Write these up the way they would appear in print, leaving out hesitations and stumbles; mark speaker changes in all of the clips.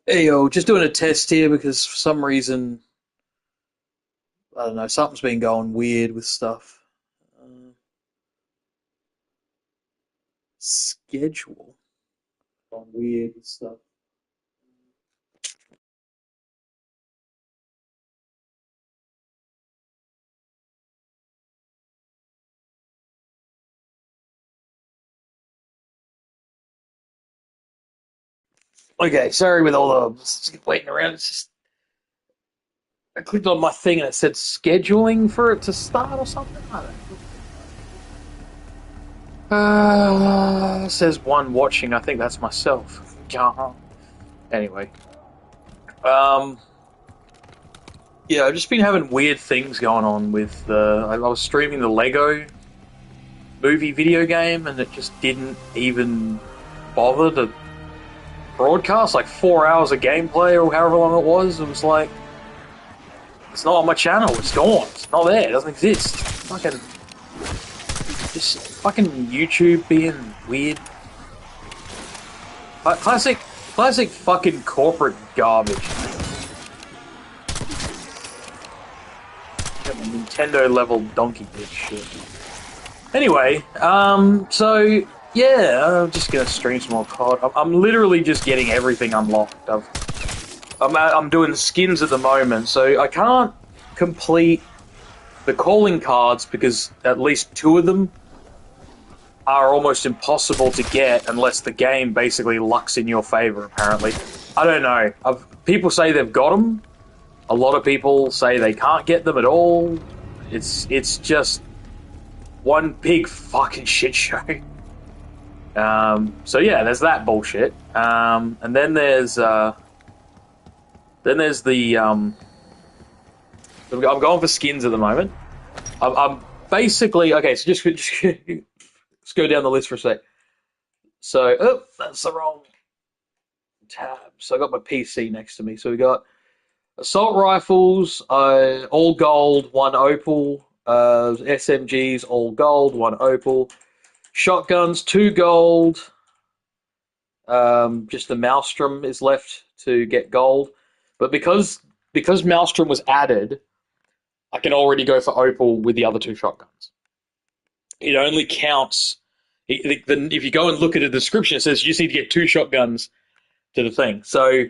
Speaker 1: Hey yo, just doing a test here because for some reason, I don't know, something's been going weird with stuff. Schedule. Going weird with stuff. Okay, sorry with all the waiting around. It's just, I clicked on my thing and it said scheduling for it to start or something. I don't know. It says one watching. I think that's myself. Anyway, um, yeah, I've just been having weird things going on with the. I was streaming the Lego movie video game and it just didn't even bother to broadcast like 4 hours of gameplay or however long it was. It was like, it's not on my channel. It's gone. It's not there. It doesn't exist. Fucking, just fucking YouTube being weird. Classic fucking corporate garbage. Nintendo level donkey bitch shit. Anyway, so yeah, I'm just gonna stream some more COD. I'm literally just getting everything unlocked. I'm doing skins at the moment, so I can't complete the calling cards because at least two of them are almost impossible to get unless the game basically lucks in your favor. Apparently, I don't know. People say they've got them. A lot of people say they can't get them at all. It's just one big fucking shit show. So yeah, there's that bullshit. And then there's the I'm going for skins at the moment. I'm basically okay. So just let's go down the list for a sec. So that's the wrong tab. So I got my PC next to me. So we got assault rifles, all gold, one opal. SMGs, all gold, one opal. Shotguns, two gold. Just the Maelstrom is left to get gold, but because Maelstrom was added, I can already go for opal with the other two shotguns. It only counts if you go and look at the description. It says you just need to get two shotguns to the thing. So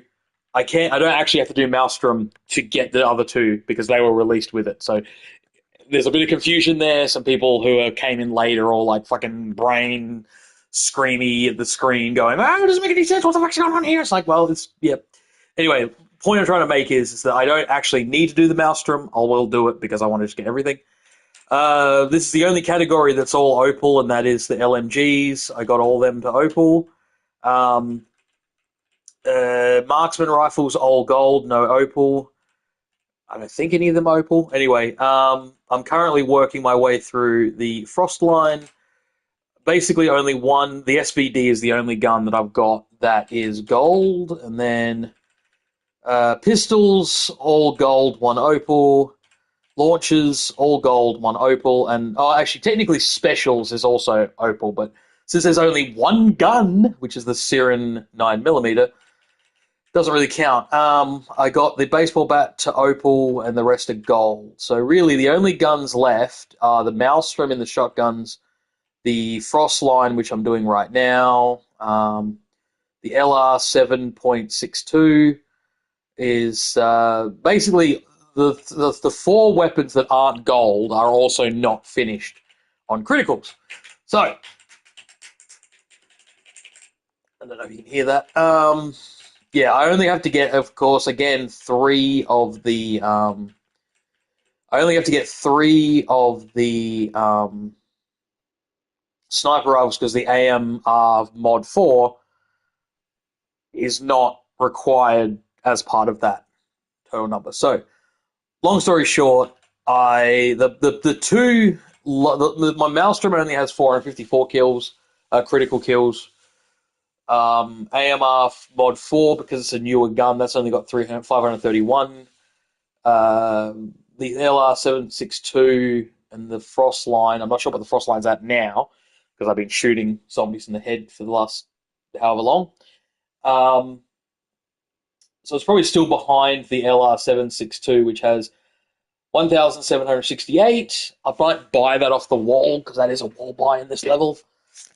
Speaker 1: I can't. I don't actually have to do Maelstrom to get the other two because they were released with it. So there's a bit of confusion there. Some people who came in later all like fucking brain screamy at the screen going, oh, it doesn't make any sense. What the fuck's going on here? It's like, well, it's, yeah. Anyway, point I'm trying to make is that I don't actually need to do the Maelstrom. I will do it because I want to just get everything. This is the only category that's all opal, and that is the LMGs. I got all them to opal. Um, Marksman rifles, all gold, no opal. I don't think any of them opal. Anyway, I'm currently working my way through the Frost line. Basically, only one. The SVD is the only gun that I've got that is gold, and then pistols, all gold, one opal. Launchers, all gold, one opal, and actually, technically, specials is also opal, but since there's only one gun, which is the Sirin 9mm, doesn't really count. I got the baseball bat to opal, and the rest are gold. So really, the only guns left are the Maelstrom in the shotguns, the Frost line, which I'm doing right now. The LR 7.62 is basically the four weapons that aren't gold are also not finished on criticals. So I don't know if you can hear that. Yeah, I only have to get, of course, again three of the. I only have to get three of the sniper rifles because the AMR mod 4 is not required as part of that total number. So, long story short, the two my Maelstrom only has 454 kills, critical kills. AMR mod 4 because it's a newer gun that's only got 531. The LR 762 and the Frost line. I'm not sure what the Frost line's at now because I've been shooting zombies in the head for the last however long. Um, So it's probably still behind the LR762, which has 1,768. I might buy that off the wall because that is a wall buy in this level.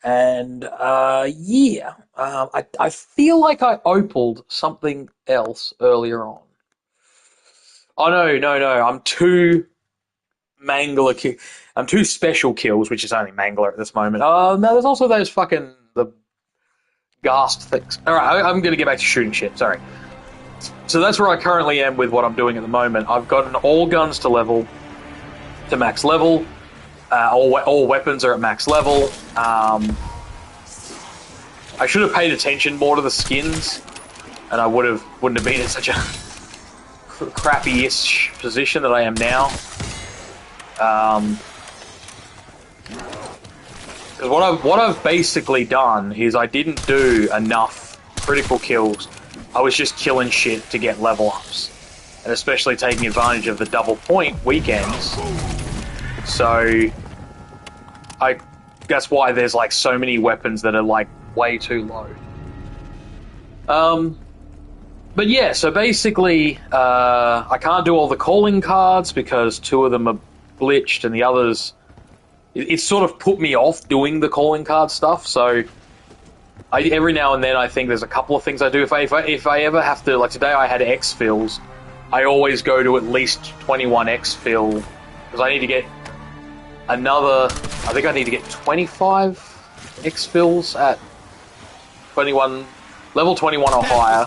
Speaker 1: And yeah, I feel like I opaled something else earlier on. Oh no! I'm two special kills, which is only Mangler at this moment. Oh no, there's also those fucking the ghast things. All right, I'm gonna get back to shooting shit. Sorry. So that's where I currently am with what I'm doing at the moment. I've gotten all guns to max level. All weapons are at max level. I should have paid attention more to the skins, and I wouldn't have been in such a crappy-ish position that I am now. Because what I've basically done is I didn't do enough critical kills. I was just killing shit to get level ups, and especially taking advantage of the double point weekends. So that's why there's like so many weapons that are like way too low. But yeah, so basically, I can't do all the calling cards because two of them are glitched and the others... It's sort of put me off doing the calling card stuff, so every now and then I think there's a couple of things I do. If I ever have to... Like today I had X-fills, I always go to at least 21 X-fill, because I need to get another... I think I need to get 25 X-fills at 21... Level 21 or higher.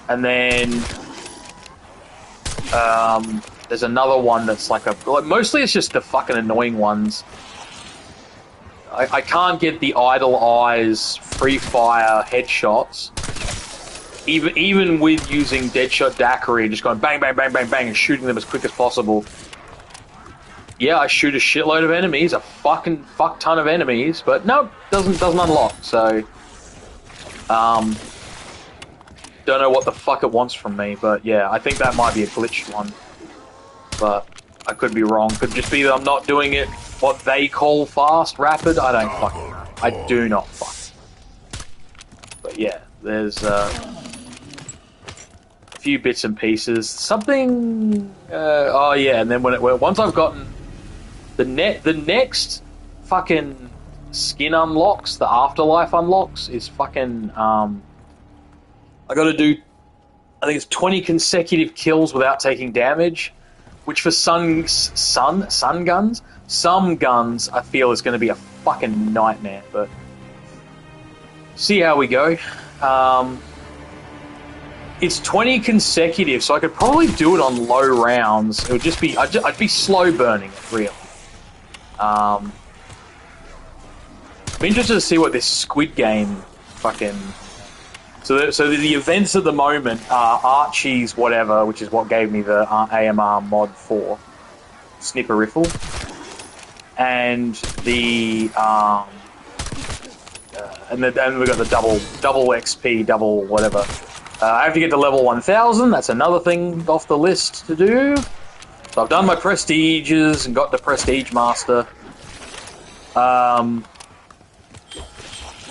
Speaker 1: And then... there's another one that's like mostly it's just the fucking annoying ones. I can't get the idle eyes free fire headshots. Even with using Deadshot Daiquiri and just going bang, bang, bang, bang, bang and shooting them as quick as possible. Yeah, I shoot a shitload of enemies, a fuck ton of enemies, but nope, doesn't unlock, so... don't know what the fuck it wants from me, but yeah, I think that might be a glitched one. But I could be wrong. Could just be that I'm not doing it what they call fast, rapid. I don't fucking know. I do not fuck. But yeah, there's a few bits and pieces. Something... oh yeah, and then once I've gotten... The next fucking skin unlocks, the afterlife unlocks, is fucking... I gotta do... I think it's 20 consecutive kills without taking damage. Which for some guns I feel is going to be a fucking nightmare, but see how we go. It's 20 consecutive, so I could probably do it on low rounds. It would just be I'd be slow burning it, really. I'm interested to see what this Squid Game fucking... So the events at the moment are Archie's whatever, which is what gave me the AMR mod 4 Snipper Riffle, and the and we got the double XP, double whatever. I have to get to level 1000. That's another thing off the list to do. So I've done my prestiges and got the Prestige Master.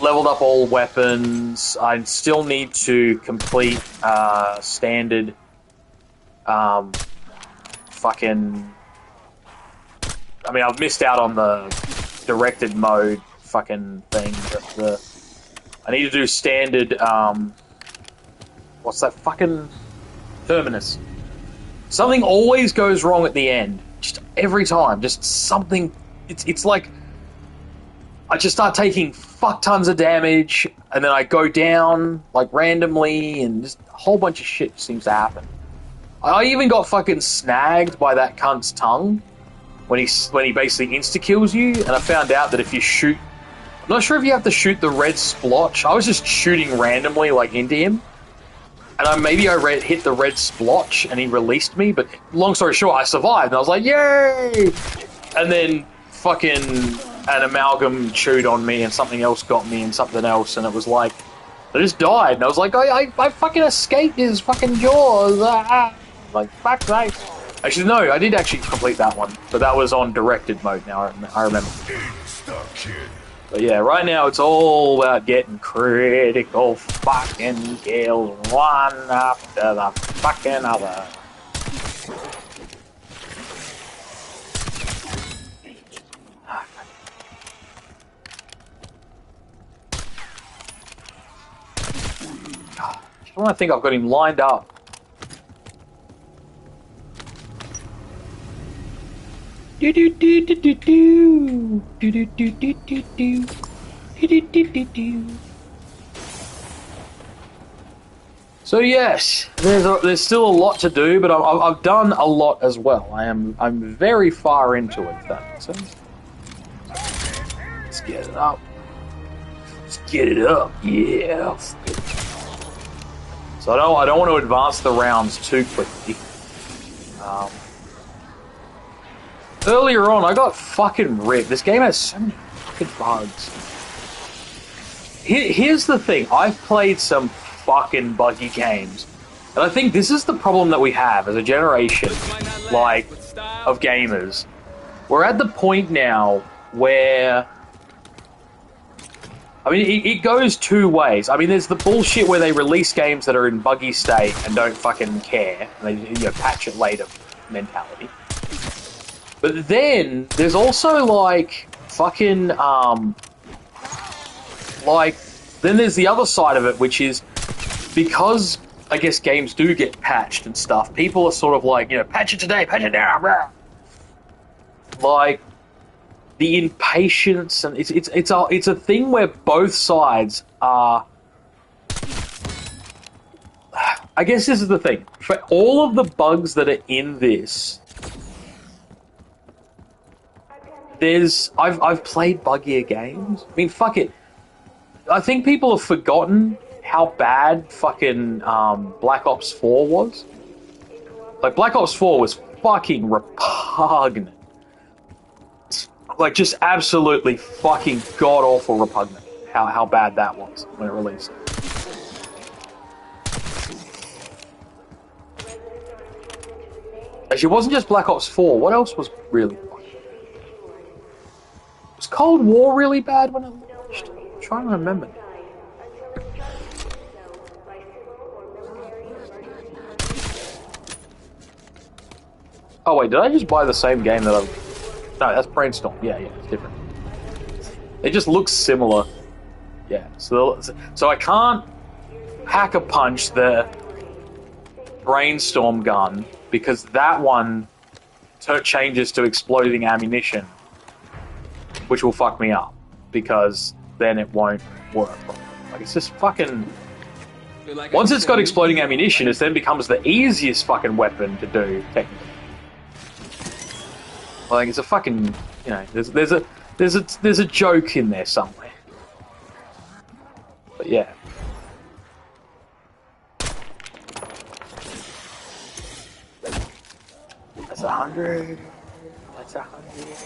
Speaker 1: Leveled up all weapons. I still need to complete standard fucking... I mean, I've missed out on the directed mode fucking thing, but I need to do standard what's that fucking... Terminus. Something always goes wrong at the end. Just every time. Just something... It's like... I just start taking fuck tons of damage, and then I go down, like, randomly, and just a whole bunch of shit seems to happen. I even got fucking snagged by that cunt's tongue when he basically insta-kills you, and I found out that if you shoot... I'm not sure if you have to shoot the red splotch. I was just shooting randomly, like, into him, and maybe I hit the red splotch, and he released me, but long story short, I survived, and I was like, yay! And then fucking... an amalgam chewed on me, and something else got me, and something else, and it was like, I just died, and I was like, I fucking escaped his fucking jaws, like, fuck sake. Actually, no, I did actually complete that one, but that was on directed mode now, I remember. But yeah, right now it's all about getting critical fucking kills one after the fucking other. I don't think I've got him lined up. Do do do do do do do do do do do do do do do do. So yes, there's still a lot to do, but I've done a lot as well. I'm very far into it. If that makes sense. Let's get it up. Let's get it up. Yeah. So I don't want to advance the rounds too quickly. Earlier on, I got fucking ripped. This game has so many fucking bugs. Here's the thing. I've played some fucking buggy games. And I think this is the problem that we have as a generation, like, of gamers. We're at the point now where... I mean, it goes two ways. I mean, there's the bullshit where they release games that are in buggy state and don't fucking care. And they, patch it later mentality. But then, there's also, like, fucking, then there's the other side of it, which is, because, I guess, games do get patched and stuff, people are sort of like, patch it today, patch it now, blah. Like, the impatience, and it's a thing where both sides are... I guess this is the thing. For all of the bugs that are in this... I've played buggier games. I mean, fuck it. I think people have forgotten how bad fucking Black Ops 4 was. Like, Black Ops 4 was fucking repugnant. Like, just absolutely fucking god-awful repugnant. How bad that was when it released. Actually, it wasn't just Black Ops 4. What else was really bad? Was Cold War really bad when it launched? I'm trying to remember. Oh wait, did I just buy the same game that I've... No, that's Brainstorm. Yeah, it's different. It just looks similar. Yeah, so I can't Pack-a-Punch the Brainstorm gun because that one changes to exploding ammunition, which will fuck me up because then it won't work. Like, it's just fucking... Once it's got exploding ammunition, it then becomes the easiest fucking weapon to do, technically. Like, it's a fucking... there's a joke in there somewhere. But yeah. That's 100. That's 100.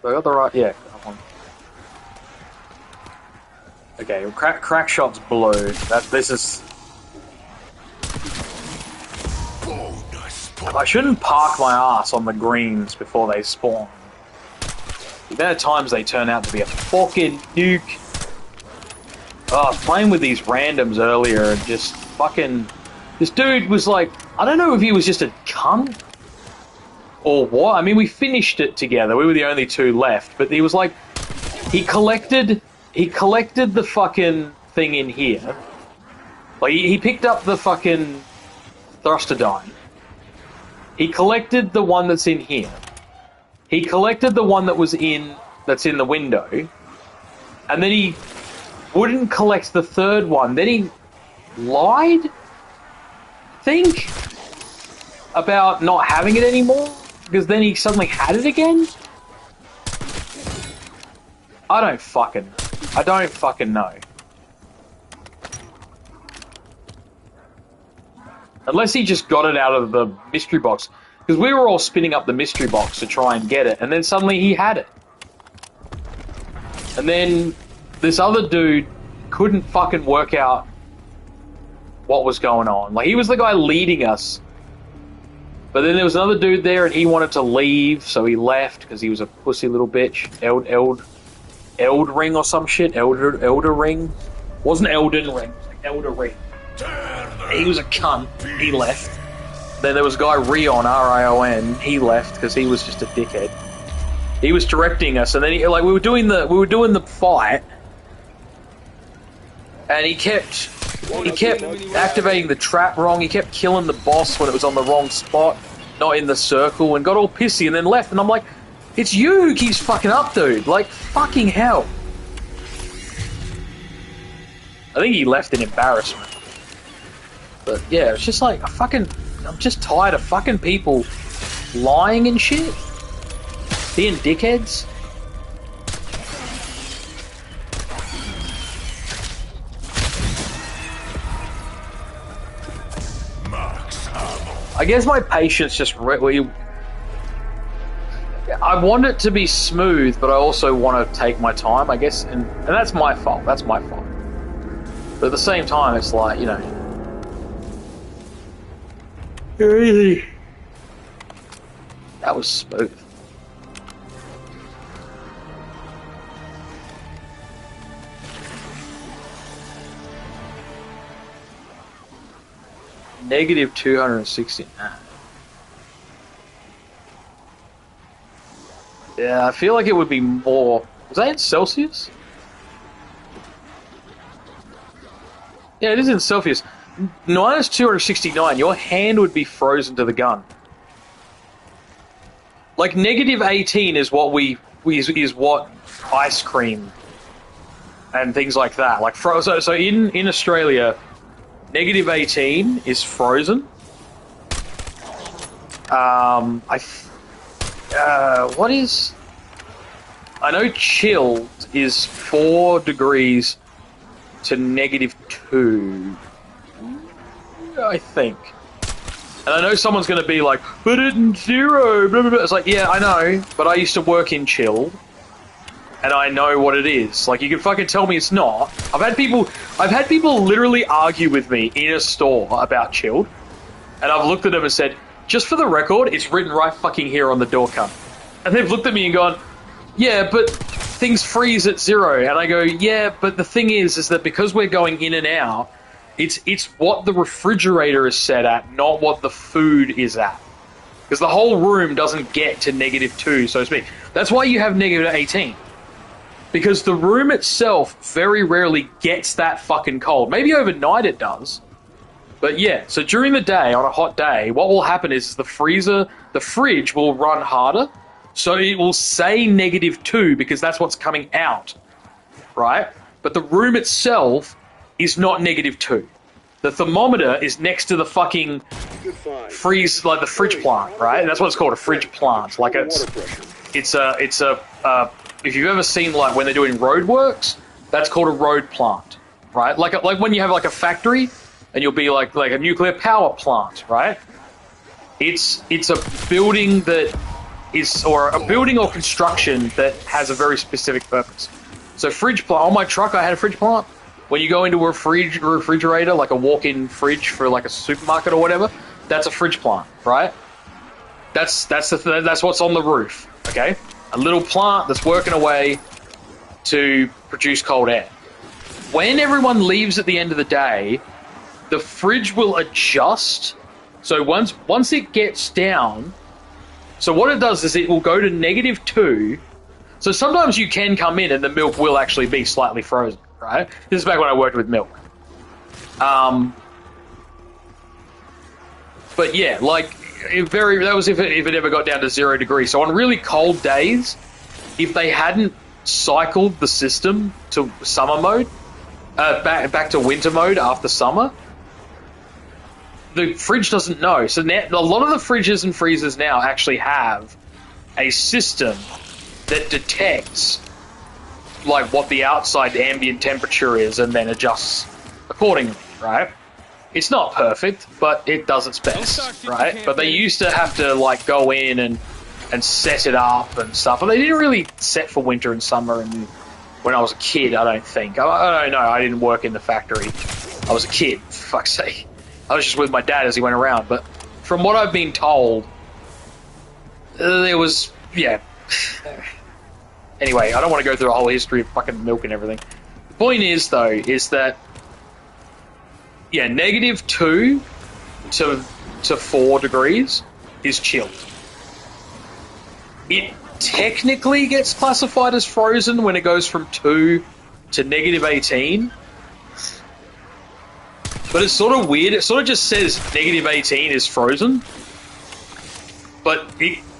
Speaker 1: So I got the right... Yeah, that one. Okay, crack shot's blue. This is... I shouldn't park my ass on the greens before they spawn. The amount of times they turn out to be a fucking nuke. Oh, I was playing with these randoms earlier and just fucking... This dude was like... I don't know if he was just a cunt or what. I mean, we finished it together. We were the only two left. But he was like... He collected the fucking thing in here. Like, he picked up the fucking thrusterdyne. He collected the one that's in here. He collected the one that's in the window. And then he wouldn't collect the third one. Then he lied, I think, about not having it anymore. Because then he suddenly had it again. I don't fucking know. Unless he just got it out of the mystery box. Because we were all spinning up the mystery box to try and get it. And then suddenly he had it. And then this other dude couldn't fucking work out what was going on. Like, he was the guy leading us. But then there was another dude there, and he wanted to leave, so he left because he was a pussy little bitch. Eld Ring or some shit. Elder Ring. Wasn't Elden Ring. It was like Elder Ring. He was a cunt. He left. Then there was a guy Rion, R-I-O-N. He left because he was just a dickhead. He was directing us, and then we were doing the fight, and he kept activating the trap wrong. He kept killing the boss when it was on the wrong spot, not in the circle, and got all pissy and then left. And I'm like, it's you who keeps fucking up, dude. Like, fucking hell. I think he left in embarrassment. But yeah, it's just like, I'm just tired of fucking people lying and shit. Being dickheads. I guess my patience just really... I want it to be smooth, but I also want to take my time, I guess, and that's my fault. That's my fault. But at the same time, it's like, you know... Really? That was smooth. Negative 269. Yeah, I feel like it would be more... Was that in Celsius? Yeah, it is in Celsius. Minus 269, your hand would be frozen to the gun. Like, negative 18 is what is what ice cream and things like that. Like, so in Australia... Negative 18 is frozen. What is... I know chilled is 4 degrees to negative 2. I think. And I know someone's going to be like, but it's 0, blah, blah, blah. It's like, yeah, I know, but I used to work in chilled. And I know what it is. Like, you can fucking tell me it's not. I've had people literally argue with me in a store about chilled, and I've looked at them and said, just for the record, it's written right fucking here on the door cut. And they've looked at me and gone, yeah, but things freeze at 0. And I go, yeah, but the thing is that because we're going in and out, it's what the refrigerator is set at, not what the food is at. Because the whole room doesn't get to negative 2, so to speak. That's why you have negative 18. Because the room itself very rarely gets that fucking cold. Maybe overnight it does. But yeah, so during the day, on a hot day, what will happen is the fridge will run harder. So it will say negative 2 because that's what's coming out. Right? But the room itself is not negative 2. The thermometer is next to the fucking freeze, like the fridge plant, right? And that's what it's called, a fridge plant. Like it's a if you've ever seen, like, when they're doing roadworks, that's called a road plant, right? Like when you have, like, a factory, and you'll be, like a nuclear power plant, right? It's a building that is, or a building or construction that has a very specific purpose. So fridge plant, on my truck I had a fridge plant. When you go into a refrigerator, like a walk-in fridge for, like, a supermarket or whatever, that's a fridge plant, right? That's what's on the roof, okay? A little plant that's working away to produce cold air. When everyone leaves at the end of the day, the fridge will adjust. So once it gets down, so what it does is it will go to negative 2. So sometimes you can come in and the milk will actually be slightly frozen, right? This is back when I worked with milk. But yeah, like... that was if it ever got down to 0 degrees. So on really cold days, if they hadn't cycled the system to summer mode, back to winter mode after summer, the fridge doesn't know. So now, a lot of the fridges and freezers now actually have a system that detects like what the outside ambient temperature is and then adjusts accordingly, right? It's not perfect, but it does its best, right? But they used to have to, like, go in and set it up and stuff. And they didn't really set for winter and summer and when I was a kid, I don't think. I don't know, I didn't work in the factory. I was a kid, for fuck's sake. I was just with my dad as he went around, but from what I've been told, there was, yeah. Anyway, I don't want to go through the whole history of fucking milk and everything. The point is, though, is that, yeah, -2 to 4 degrees is chilled. It technically gets classified as frozen when it goes from 2 to -18. But it's sort of weird. It sort of just says -18 is frozen. But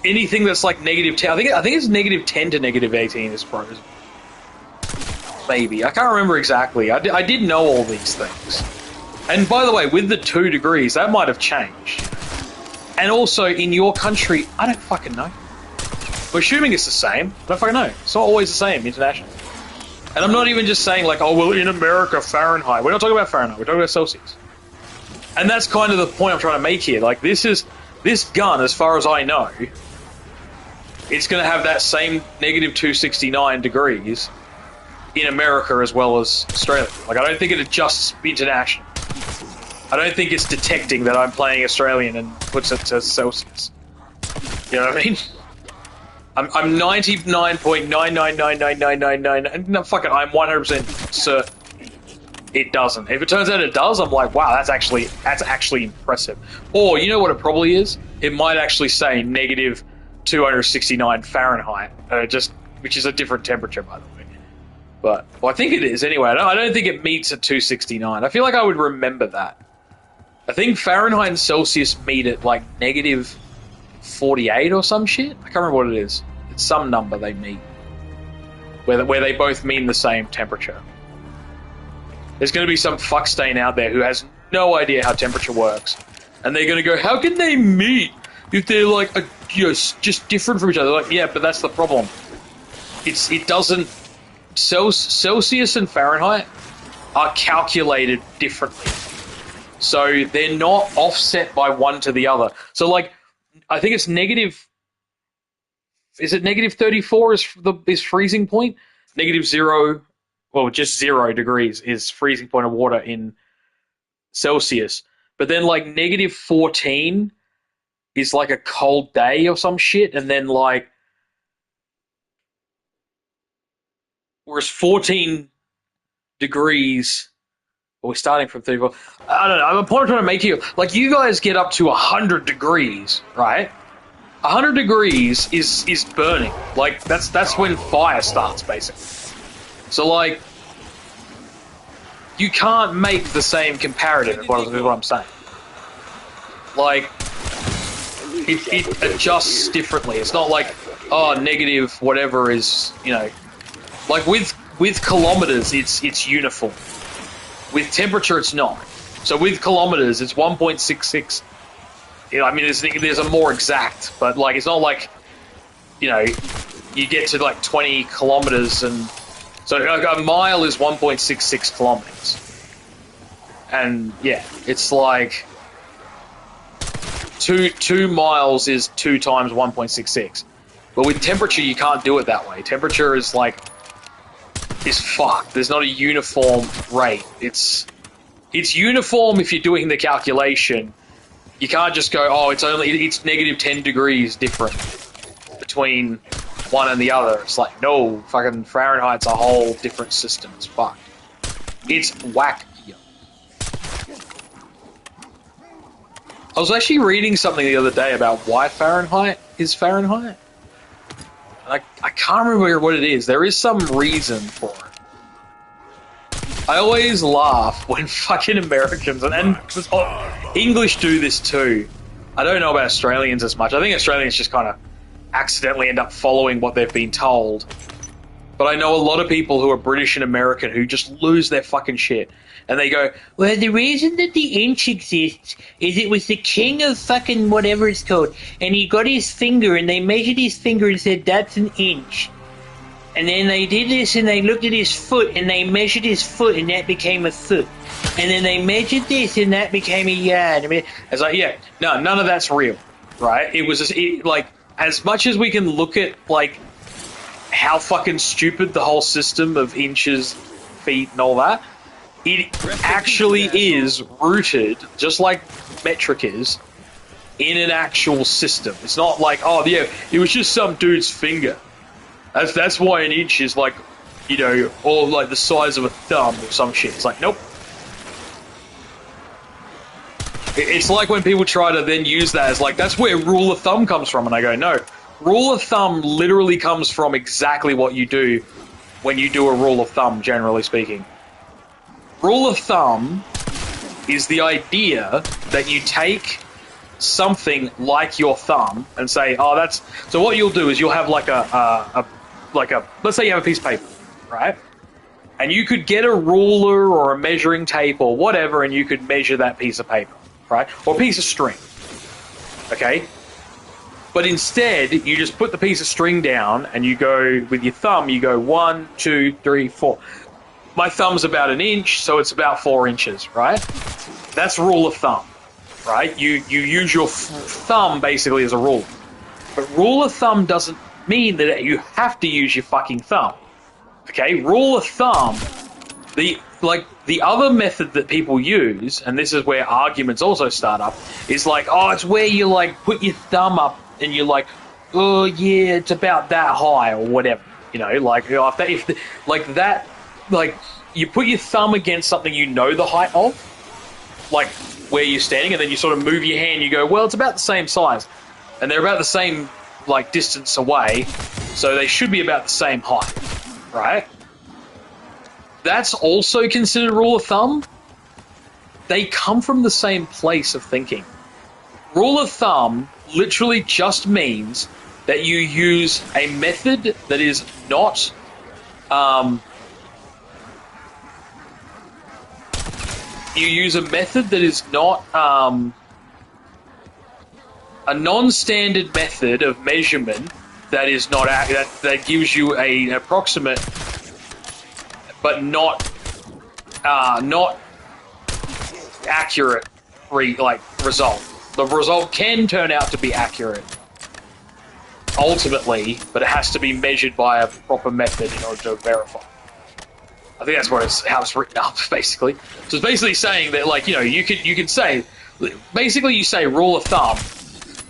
Speaker 1: anything that's like -10, I think it's -10 to -18 is frozen. Maybe. I can't remember exactly. I did know all these things. And by the way, with the 2 degrees, that might have changed. And also, in your country, I don't fucking know. We're assuming it's the same. I don't fucking know. It's not always the same internationally. And I'm not even just saying like, oh, well, in America, Fahrenheit. We're not talking about Fahrenheit. We're talking about Celsius. And that's kind of the point I'm trying to make here. Like, this gun, as far as I know, it's going to have that same -269 degrees in America as well as Australia. Like, I don't think it adjusts international. I don't think it's detecting that I'm playing Australian and puts it to Celsius. You know what I mean? I'm 99.9999999. No, fuck it. I'm 100% certain it doesn't. If it turns out it does, I'm like, wow, that's actually impressive. Or you know what it probably is? It might actually say -269 Fahrenheit, which is a different temperature, by the way. But well, I think it is anyway. I don't think it meets at 269. I feel like I would remember that. I think Fahrenheit and Celsius meet at like -48 or some shit. I can't remember what it is. It's some number they meet where they both mean the same temperature. There's going to be some fuck stain out there who has no idea how temperature works, and they're going to go, "How can they meet if they're like just different from each other?" Like, yeah, but that's the problem. It doesn't. Celsius and Fahrenheit are calculated differently. So they're not offset by one to the other. So, like, I think it's negative... Is it -34 is freezing point? -0... Well, just 0 degrees is freezing point of water in Celsius. But then, like, -14 is, like, a cold day or some shit. And then, like... Whereas 14 degrees... Well, we're starting from 34. I don't know. The point I'm trying to make here, like, you guys get up to 100 degrees, right? 100 degrees is burning. Like, that's when fire starts, basically. So, like, you can't make the same comparative, is what I'm saying. Like, it adjusts differently. It's not like, oh, negative whatever is, you know... Like, with kilometers, it's uniform. With temperature, it's not. So with kilometers, it's 1.66. You know, I mean, there's a more exact, but like it's not like, you know, you get to like 20 kilometers, and so like, a mile is 1.66 kilometers. And yeah, it's like 2 miles is 2 times 1.66. But with temperature, you can't do it that way. Temperature is like... is fucked. There's not a uniform rate. It's uniform if you're doing the calculation. You can't just go, oh, it's -10 degrees different between one and the other. It's like, no, fucking Fahrenheit's a whole different system. It's fucked. It's whack. I was actually reading something the other day about why Fahrenheit is Fahrenheit. I can't remember what it is. There is some reason for it. I always laugh when fucking Americans, and English do this too. I don't know about Australians as much. I think Australians just kind of accidentally end up following what they've been told. But I know a lot of people who are British and American who just lose their fucking shit. And they go, well, the reason that the inch exists is it was the king of fucking whatever it's called. And he got his finger and they measured his finger and said, that's an inch. And then they did this and they looked at his foot and they measured his foot and that became a foot. And then they measured this and that became a yard. I mean, it's like, yeah, no, none of that's real, right? It was just, like, as much as we can look at, like, how fucking stupid the whole system of inches, feet, and all that. It actually is rooted, just like metric is, in an actual system. It's not like, oh yeah, it was just some dude's finger. That's why an inch is like, you know, or like the size of a thumb or some shit. It's like, nope. It's like when people try to then use that as like, that's where rule of thumb comes from, and I go, no. Rule of thumb literally comes from exactly what you do when you do a rule of thumb, generally speaking. Rule of thumb is the idea that you take something like your thumb and say, oh, that's... So what you'll do is you'll have like a let's say you have a piece of paper, right? And you could get a ruler or a measuring tape or whatever, and you could measure that piece of paper, right? Or a piece of string, okay? But instead, you just put the piece of string down and you go, with your thumb, you go 1, 2, 3, 4. My thumb's about an inch, so it's about 4 inches, right? That's rule of thumb, right? You use your thumb basically as a rule. But rule of thumb doesn't mean that you have to use your fucking thumb. Okay? Rule of thumb, the other method that people use, and this is where arguments also start up, is like, oh, it's where you like put your thumb up and you're like, oh yeah, it's about that high or whatever. You know, like like you put your thumb against something you know the height of, like where you're standing, and then you sort of move your hand, you go, well, it's about the same size. And they're about the same like distance away, so they should be about the same height, right? That's also considered rule of thumb. They come from the same place of thinking. Rule of thumb literally just means that you use a method that is not a non-standard method of measurement that is not that gives you an approximate but not accurate result. The result can turn out to be accurate ultimately, but it has to be measured by a proper method in order to verify. I think that's how it's written up, basically. So it's basically saying that, like, you know, you could say, basically, you say rule of thumb.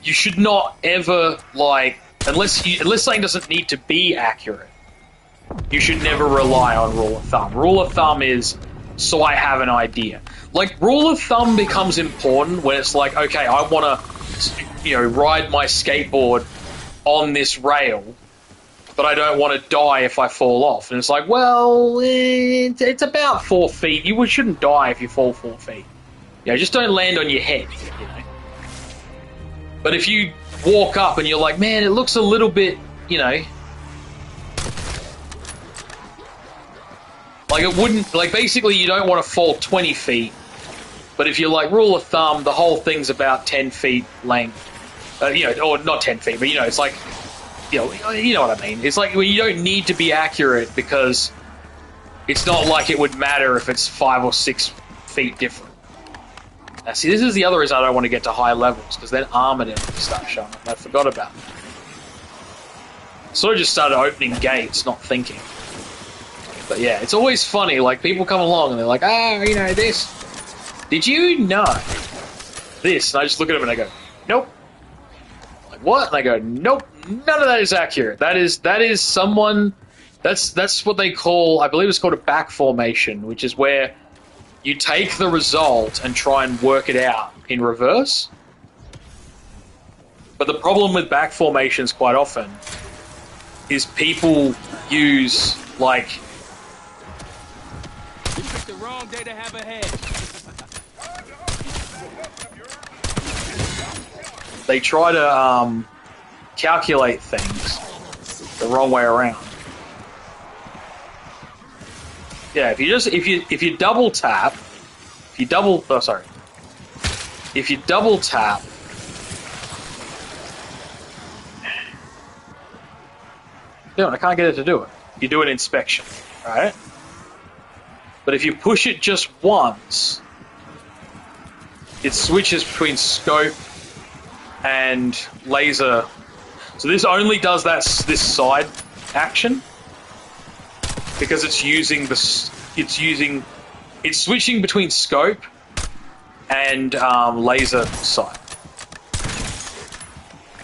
Speaker 1: You should not ever, like, unless something doesn't need to be accurate, you should never rely on rule of thumb. Rule of thumb is, so I have an idea. Like, rule of thumb becomes important when it's like, okay, I want to, you know, ride my skateboard on this rail, but I don't want to die if I fall off. And it's like, well, it's about 4 feet. You shouldn't die if you fall 4 feet. You know, just don't land on your head, you know. But if you walk up and you're like, man, it looks a little bit, you know, like it wouldn't, like basically you don't want to fall 20 feet. But if you're like rule of thumb, the whole thing's about 10 feet length. You know, or not 10 feet, but you know, it's like, you know what I mean. It's like, well, you don't need to be accurate because it's not like it would matter if it's 5 or 6 feet different. Now, see, this is the other reason I don't want to get to high levels, because then armored enemies start showing up. I forgot about them. Sort of just started opening gates, not thinking. But yeah, it's always funny. Like, people come along and they're like, you know, this. Did you know this? And I just look at them and I go, nope. Like, what? And I go, nope. None of that is accurate. That is someone. That's what they call. I believe it's called a back formation, which is where you take the result and try and work it out in reverse. But the problem with back formations quite often is people use, like...
Speaker 2: You picked the wrong day to have a head.
Speaker 1: They try to calculate things the wrong way around. Yeah, if you double tap, if you double tap, I can't get it to do it. You do an inspection, right? But if you push it just once, it switches between scope and laser. So this only does this side action because it's using it's switching between scope and laser sight.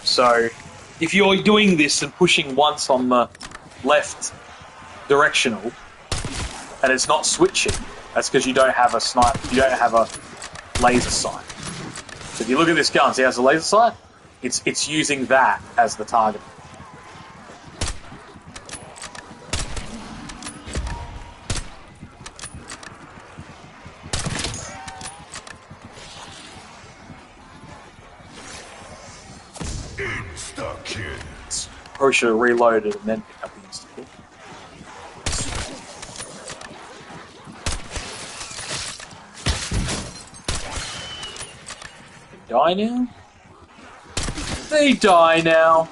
Speaker 1: So if you're doing this and pushing once on the left directional and it's not switching, that's because you don't have a snipe, you don't have a laser sight. So if you look at this gun, see how it's a laser sight? It's using that as the target.
Speaker 3: Insta-kids.
Speaker 1: Probably should have reloaded and then picked up the insta kill. They die now? They die now.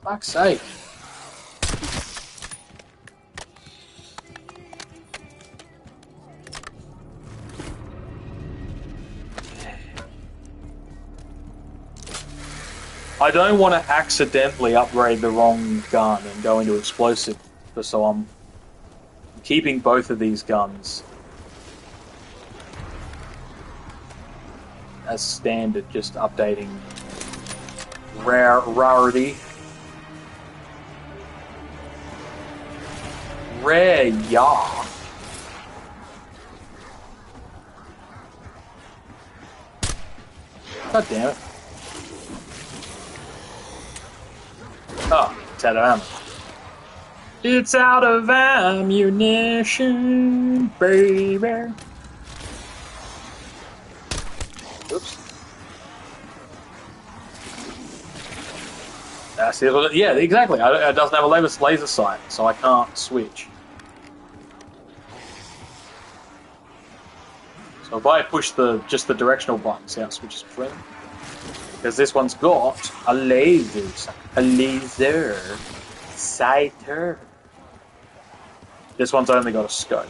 Speaker 1: Fuck's sake. I don't want to accidentally upgrade the wrong gun and go into explosive, so I'm keeping both of these guns as standard, just updating rarity. Rare, yeah. God damn it. Oh, it's out of ammo. It's out of ammunition, baby. Oops. See, yeah, exactly. It doesn't have a laser sight, so I can't switch. So if I push just the directional button, see how it switches between them? Because this one's got a laser sighter. This one's only got a scope.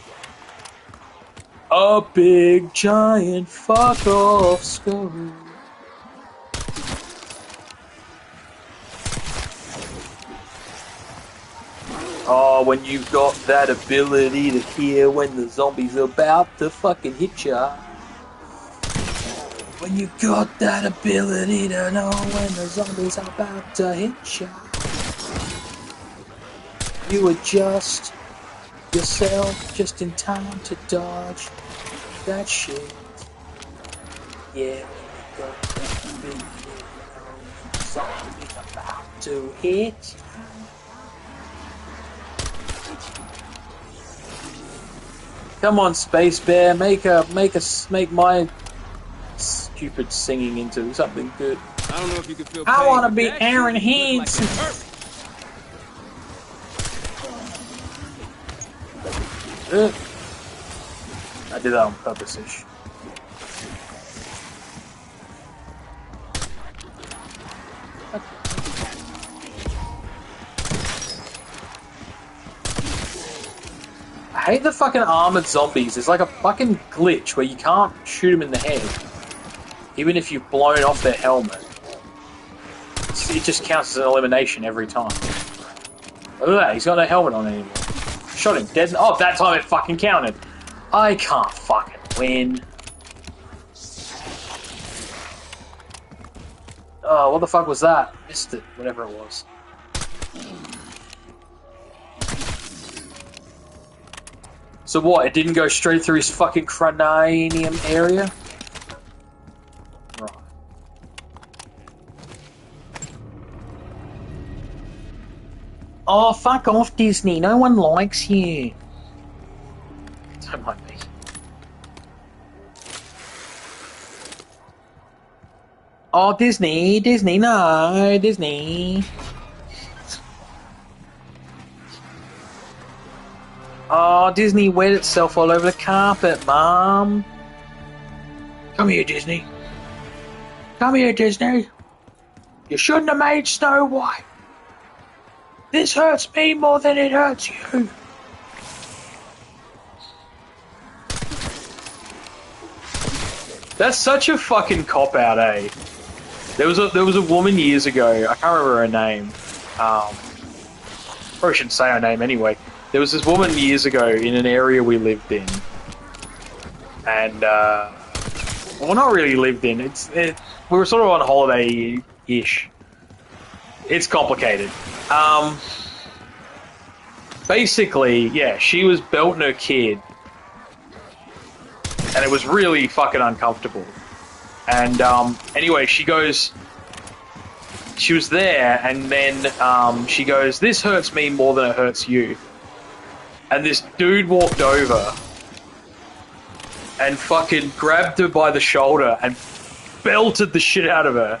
Speaker 1: A big giant fuck off scope. Oh, when you've got that ability to hear when the zombie's about to fucking hit ya. When you got that ability to know when the zombie's about to hit ya. You adjust yourself just in time to dodge that shit. Yeah, when you got that ability to know when the zombie's about to hit ya. Come on, Space Bear, make my stupid singing into something good.
Speaker 2: I don't know if you can feel
Speaker 1: I
Speaker 2: pain,
Speaker 1: want to
Speaker 2: but
Speaker 1: be
Speaker 2: that
Speaker 1: Aaron
Speaker 2: shit look like
Speaker 1: Hansen.
Speaker 2: it hurt.
Speaker 1: I did that on purpose-ish. I hate the fucking armored zombies. There's like a fucking glitch where you can't shoot them in the head, even if you've blown off their helmet. It just counts as an elimination every time. Look at that, he's got no helmet on anymore. Shot him dead. Oh, that time it fucking counted. I can't fucking win. Oh, what the fuck was that? Missed it, whatever it was. So what, it didn't go straight through his fucking cranium area? Right. Oh, fuck off, Disney. No one likes you. Don't mind me. Oh, Disney, no, Disney. Oh, Disney wet itself all over the carpet, Mom. Come here, Disney. Come here, Disney. You shouldn't have made Snow White. This hurts me more than it hurts you. That's such a fucking cop out, eh? There was a woman years ago. I can't remember her name. Probably shouldn't say her name anyway. There was this woman years ago in an area we lived in, and well, not really lived in. We were sort of on holiday ish. It's complicated. Basically, yeah, she was belting her kid, and it was really fucking uncomfortable. And anyway, she was there, and then she goes, "This hurts me more than it hurts you." And this dude walked over and fucking grabbed her by the shoulder and belted the shit out of her.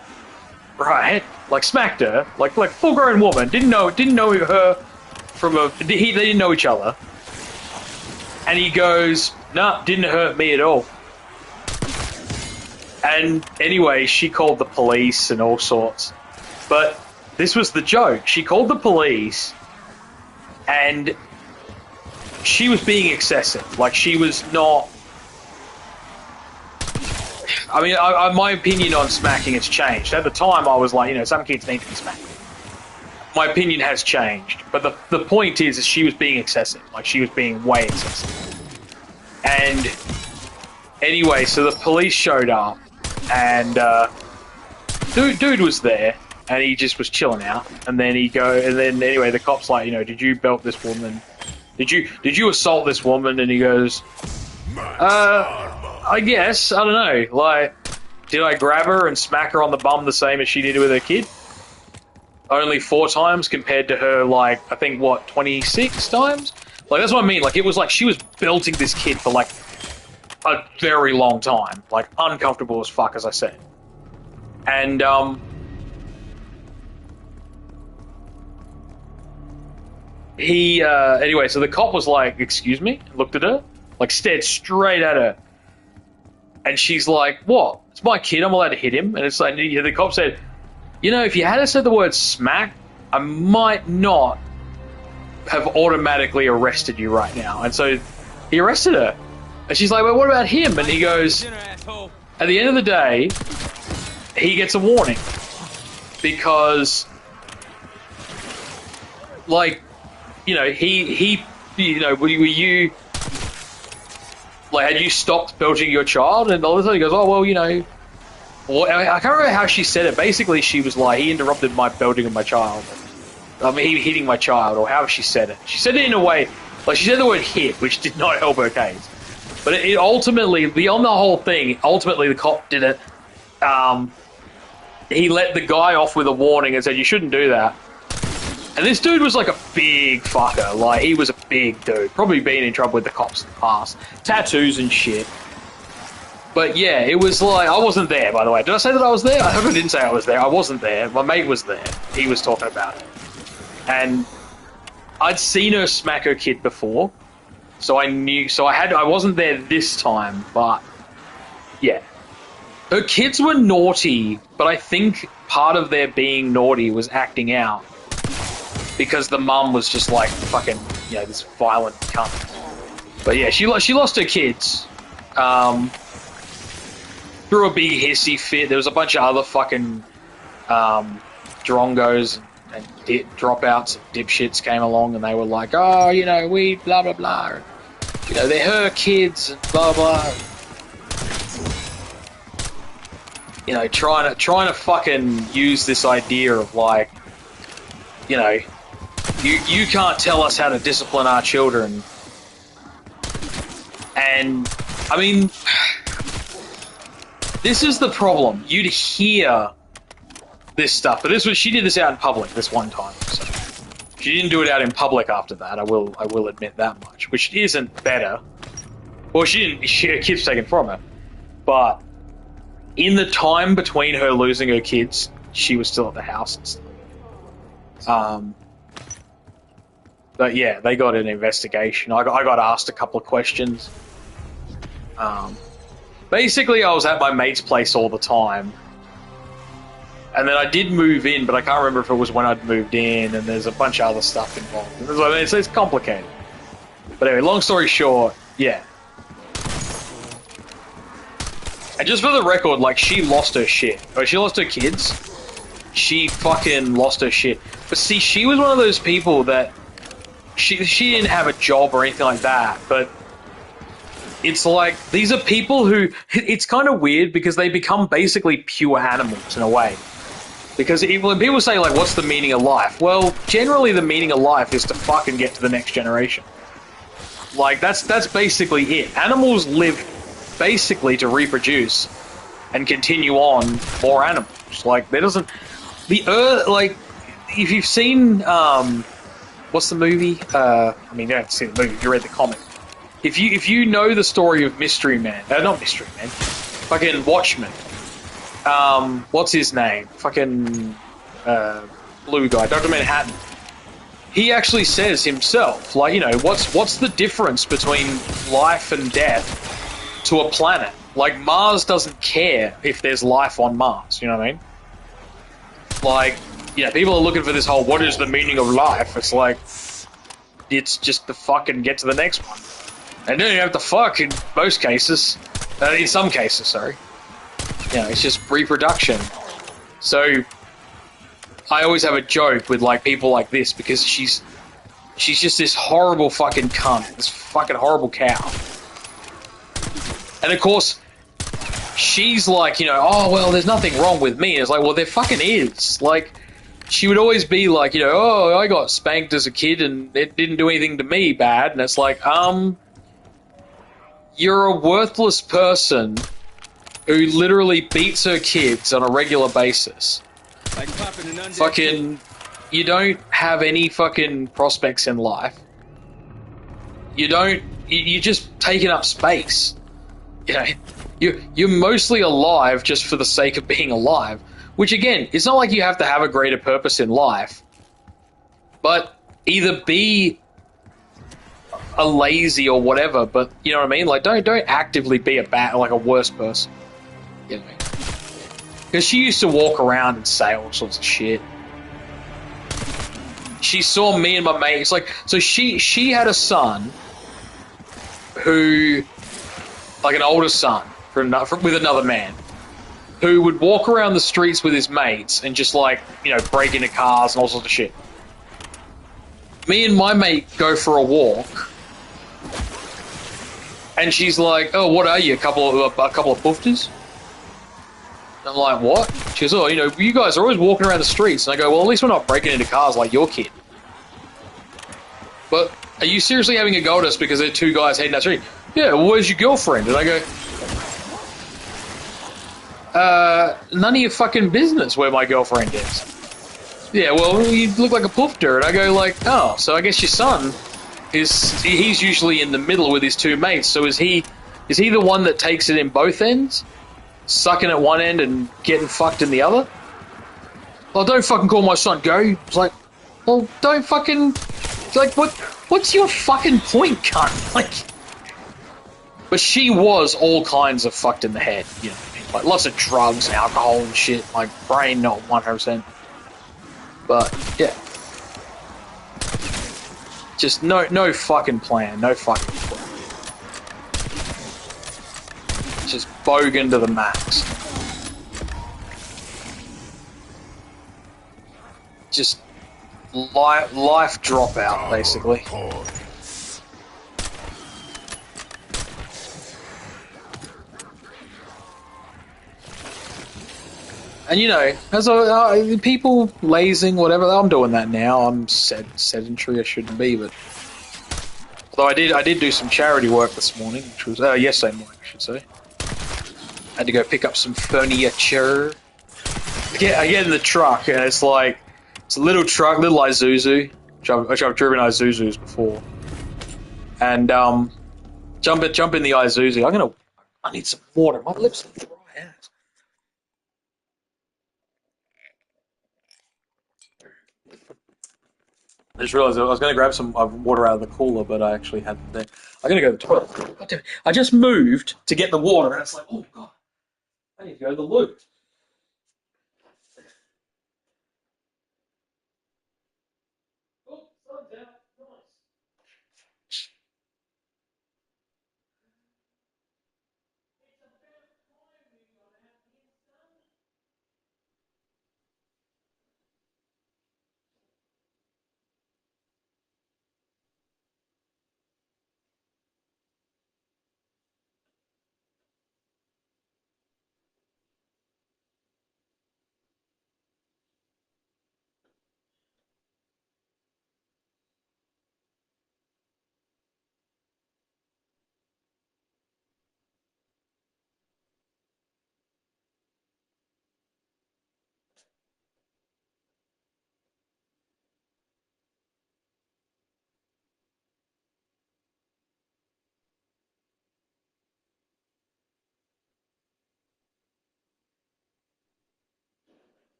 Speaker 1: Right? Like smacked her, like full grown woman. Didn't know her from a. They didn't know each other. And he goes, "Nah, didn't hurt me at all." And anyway, she called the police and all sorts. But this was the joke. She called the police, and she was being excessive. Like, she was not... I mean, my opinion on smacking has changed. At the time, I was like, you know, some kids need to be smacked. My opinion has changed. But the point is she was being excessive. Like, she was being way excessive. And anyway, so the police showed up, and dude was there, and he just was chilling out. And then anyway, the cop's like, you know, did you belt this woman? Did you assault this woman? And he goes, I guess, I don't know. Like, did I grab her and smack her on the bum the same as she did with her kid? Only 4 times compared to her, like, I think, what, 26 times? Like, that's what I mean. Like, it was like she was belting this kid for, like, a very long time. Like, uncomfortable as fuck, as I said. And, anyway, so the cop was like, "Excuse me?" Looked at her, like, stared straight at her. And she's like, "What? It's my kid, I'm allowed to hit him." And it's like, the cop said, "You know, if you hadn't said the word smack, I might not have automatically arrested you right now." And so he arrested her. And she's like, "Well, what about him?" And he goes, at the end of the day, he gets a warning. Because, like, you know, he you know, were you, like, had you stopped belting your child? And all of a sudden he goes, "Oh, well, you know," well, I can't remember how she said it. Basically, she was like, "He interrupted my belting of my child." I mean, he hitting my child, or however she said it. She said it in a way, like, she said the word hit, which did not help her case. But it ultimately, beyond the whole thing, ultimately the cop did it. He let the guy off with a warning and said, "You shouldn't do that." And this dude was like a big fucker. Like, he was a big dude. Probably been in trouble with the cops in the past. Tattoos and shit. But yeah, it was like, I wasn't there, by the way. Did I say that I was there? I hope I didn't say I was there. I wasn't there. My mate was there. He was talking about it. And I'd seen her smack her kid before. So I knew, I wasn't there this time, but yeah. Her kids were naughty, but I think part of their being naughty was acting out. Because the mum was just like fucking, you know, this violent cunt. But yeah, she lost her kids. Threw a big hissy fit. There was a bunch of other fucking drongos and dropouts and dipshits came along, and they were like, "Oh, you know, we blah blah blah. You know, they're her kids and blah blah." You know, trying to fucking use this idea of, like, you know, you can't tell us how to discipline our children. And I mean, this is the problem. You'd hear this stuff, but she did this out in public this one time. So she didn't do it out in public after that. I will admit that much, which isn't better. Well, her kids taken from her, but in the time between her losing her kids, she was still at the house and stuff. But yeah, they got an investigation. I got asked a couple of questions. Basically, I was at my mate's place all the time. And then I did move in, but I can't remember if it was when I'd moved in, and there's a bunch of other stuff involved. I mean, it's complicated. But anyway, long story short, yeah. And just for the record, like, she lost her shit. Like, she lost her kids. She fucking lost her shit. But see, she was one of those people that she didn't have a job or anything like that, but it's like these are people who it's kind of weird because they become basically pure animals in a way. Because when people say like, "What's the meaning of life?" Well, generally the meaning of life is to fucking get to the next generation. Like that's basically it. Animals live basically to reproduce and continue on more animals. Like there doesn't the earth like if you've seen what's the movie? I mean, you haven't seen the movie. You read the comic. If you know the story of Mystery Man, not Mystery Man, fucking Watchmen. What's his name? Fucking blue guy, Doctor Manhattan. He actually says himself, like, what's the difference between life and death to a planet? Like Mars doesn't care if there's life on Mars. You know what I mean? Like, people are looking for this whole what is the meaning of life? It's like it's just to fucking get to the next one. And then you have to fuck in most cases. In some cases, sorry. It's just reproduction. So I always have a joke with like people like this because she's just this horrible fucking cunt, this fucking horrible cow. And of course, she's like, oh well, there's nothing wrong with me. And it's like, well, there fucking is. Like, she would always be like, oh, I got spanked as a kid and it didn't do anything to me bad. And it's like, you're a worthless person who literally beats her kids on a regular basis.
Speaker 2: Like popping an undead
Speaker 1: Fucking, you don't have any fucking prospects in life. You're just taking up space. You're mostly alive just for the sake of being alive. Which again, it's not like you have to have a greater purpose in life. But either be a lazy or whatever, but you know what I mean? Like don't actively be a worse person. You know what I mean? Because she used to walk around and say all sorts of shit. She saw me and my mates, so she had a son who, like an older son with another man, who would walk around the streets with his mates and just break into cars and all sorts of shit. Me and my mate go for a walk, and she's like, "Oh, what are you? A couple of poofters?" I'm like, what? She goes, oh, you guys are always walking around the streets. And I go, well, at least we're not breaking into cars like your kid. But are you seriously having a go at us because there are two guys heading down the street? Yeah, well, where's your girlfriend? And I go, none of your fucking business where my girlfriend is. Yeah, well, you look like a poofter. And I go like, oh, so I guess your son he's usually in the middle with his two mates. So is he the one that takes it in both ends? Sucking at one end and getting fucked in the other? Well, don't fucking call my son gay. It's like, well, don't fucking... It's like, what's your fucking point, cunt? Like... But she was all kinds of fucked in the head, Like, lots of drugs, alcohol and shit. My brain, not 100%. But, yeah. Just no fucking plan. No fucking plan. Just bogan to the max. Just life dropout, basically. And as people lazing, whatever, I'm doing that now. I'm sedentary. I shouldn't be, but although I did do some charity work this morning, which was yesterday morning, I should say. I had to go pick up some furniture. I get in the truck, and it's like it's a little truck, little Isuzu. Which I've driven Isuzus before, and jump in the Isuzu. I need some water. My lips are dry ass. I just realized I was going to grab some water out of the cooler, but I actually hadn't there. I'm going to go to the toilet. God damn it. I just moved to get the water, and it's like, oh god, I need to go to the loo. Oh, sun's out. Nice.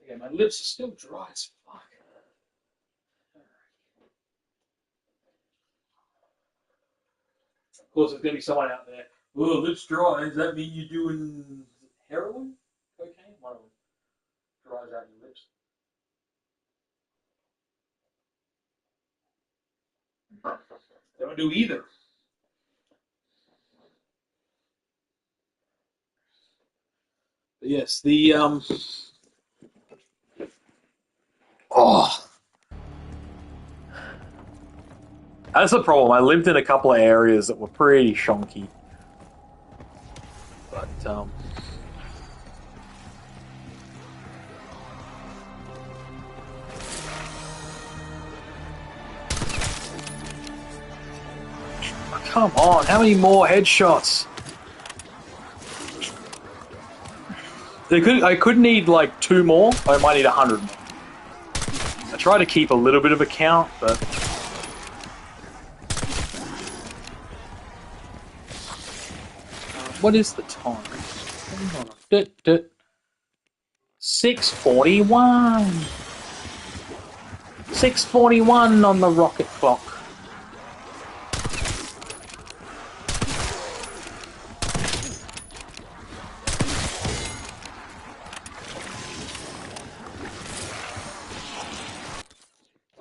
Speaker 1: Okay, my lips are still dry as fuck. Of course, there's gonna be someone out there. Oh, lips dry. Does that mean you're doing heroin? Cocaine? One of them dries out your lips. Don't do either. But yes, the oh, that's the problem. I lived in a couple of areas that were pretty shonky, but come on, how many more headshots? I could need like 2 more. I might need 100 more. I try to keep a little bit of a count, but what is the time? 6:41. 6:41 on the rocket clock.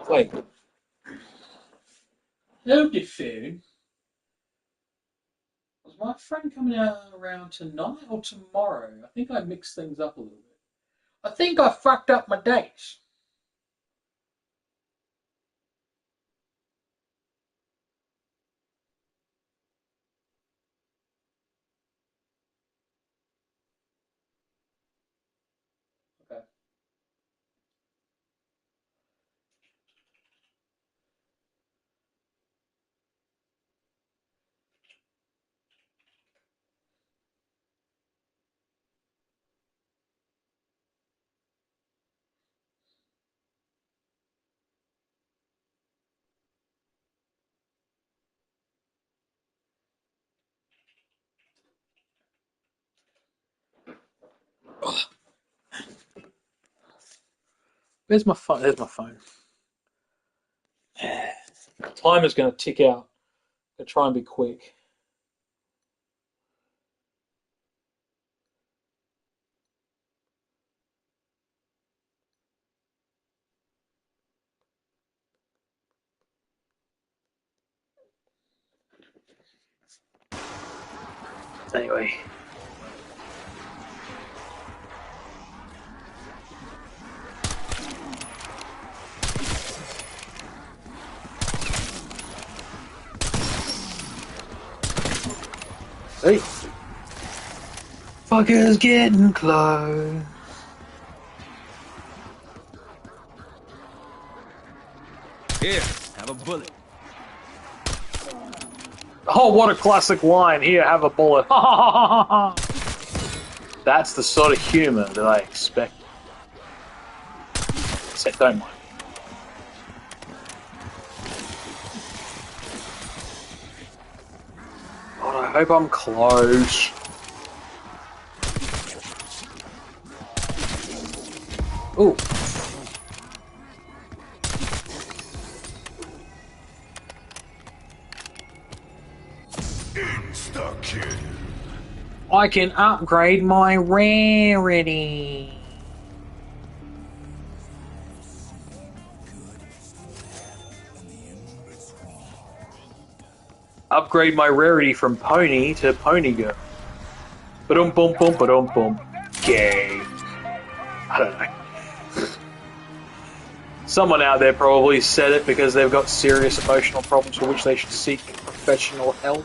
Speaker 1: Wait. No food. Was my friend coming out around tonight or tomorrow? I think I mixed things up a little bit. I think I fucked up my dates. Okay. Where's my phone? There's my phone. Timer's going to tick out. I'm going to try and be quick. Anyway. Hey. Fuckers getting close.
Speaker 2: Here, have a bullet.
Speaker 1: Oh, what a classic line. Here, have a bullet. That's the sort of humor that I expect. Except don't mind. God, I hope I'm close. Ooh.
Speaker 3: Insta-kill.
Speaker 1: I can upgrade my rarity. Upgrade my rarity from pony to pony girl. Ba-dum bum bum ba-dum bum. Gay. I don't know. Someone out there probably said it because they've got serious emotional problems for which they should seek professional help.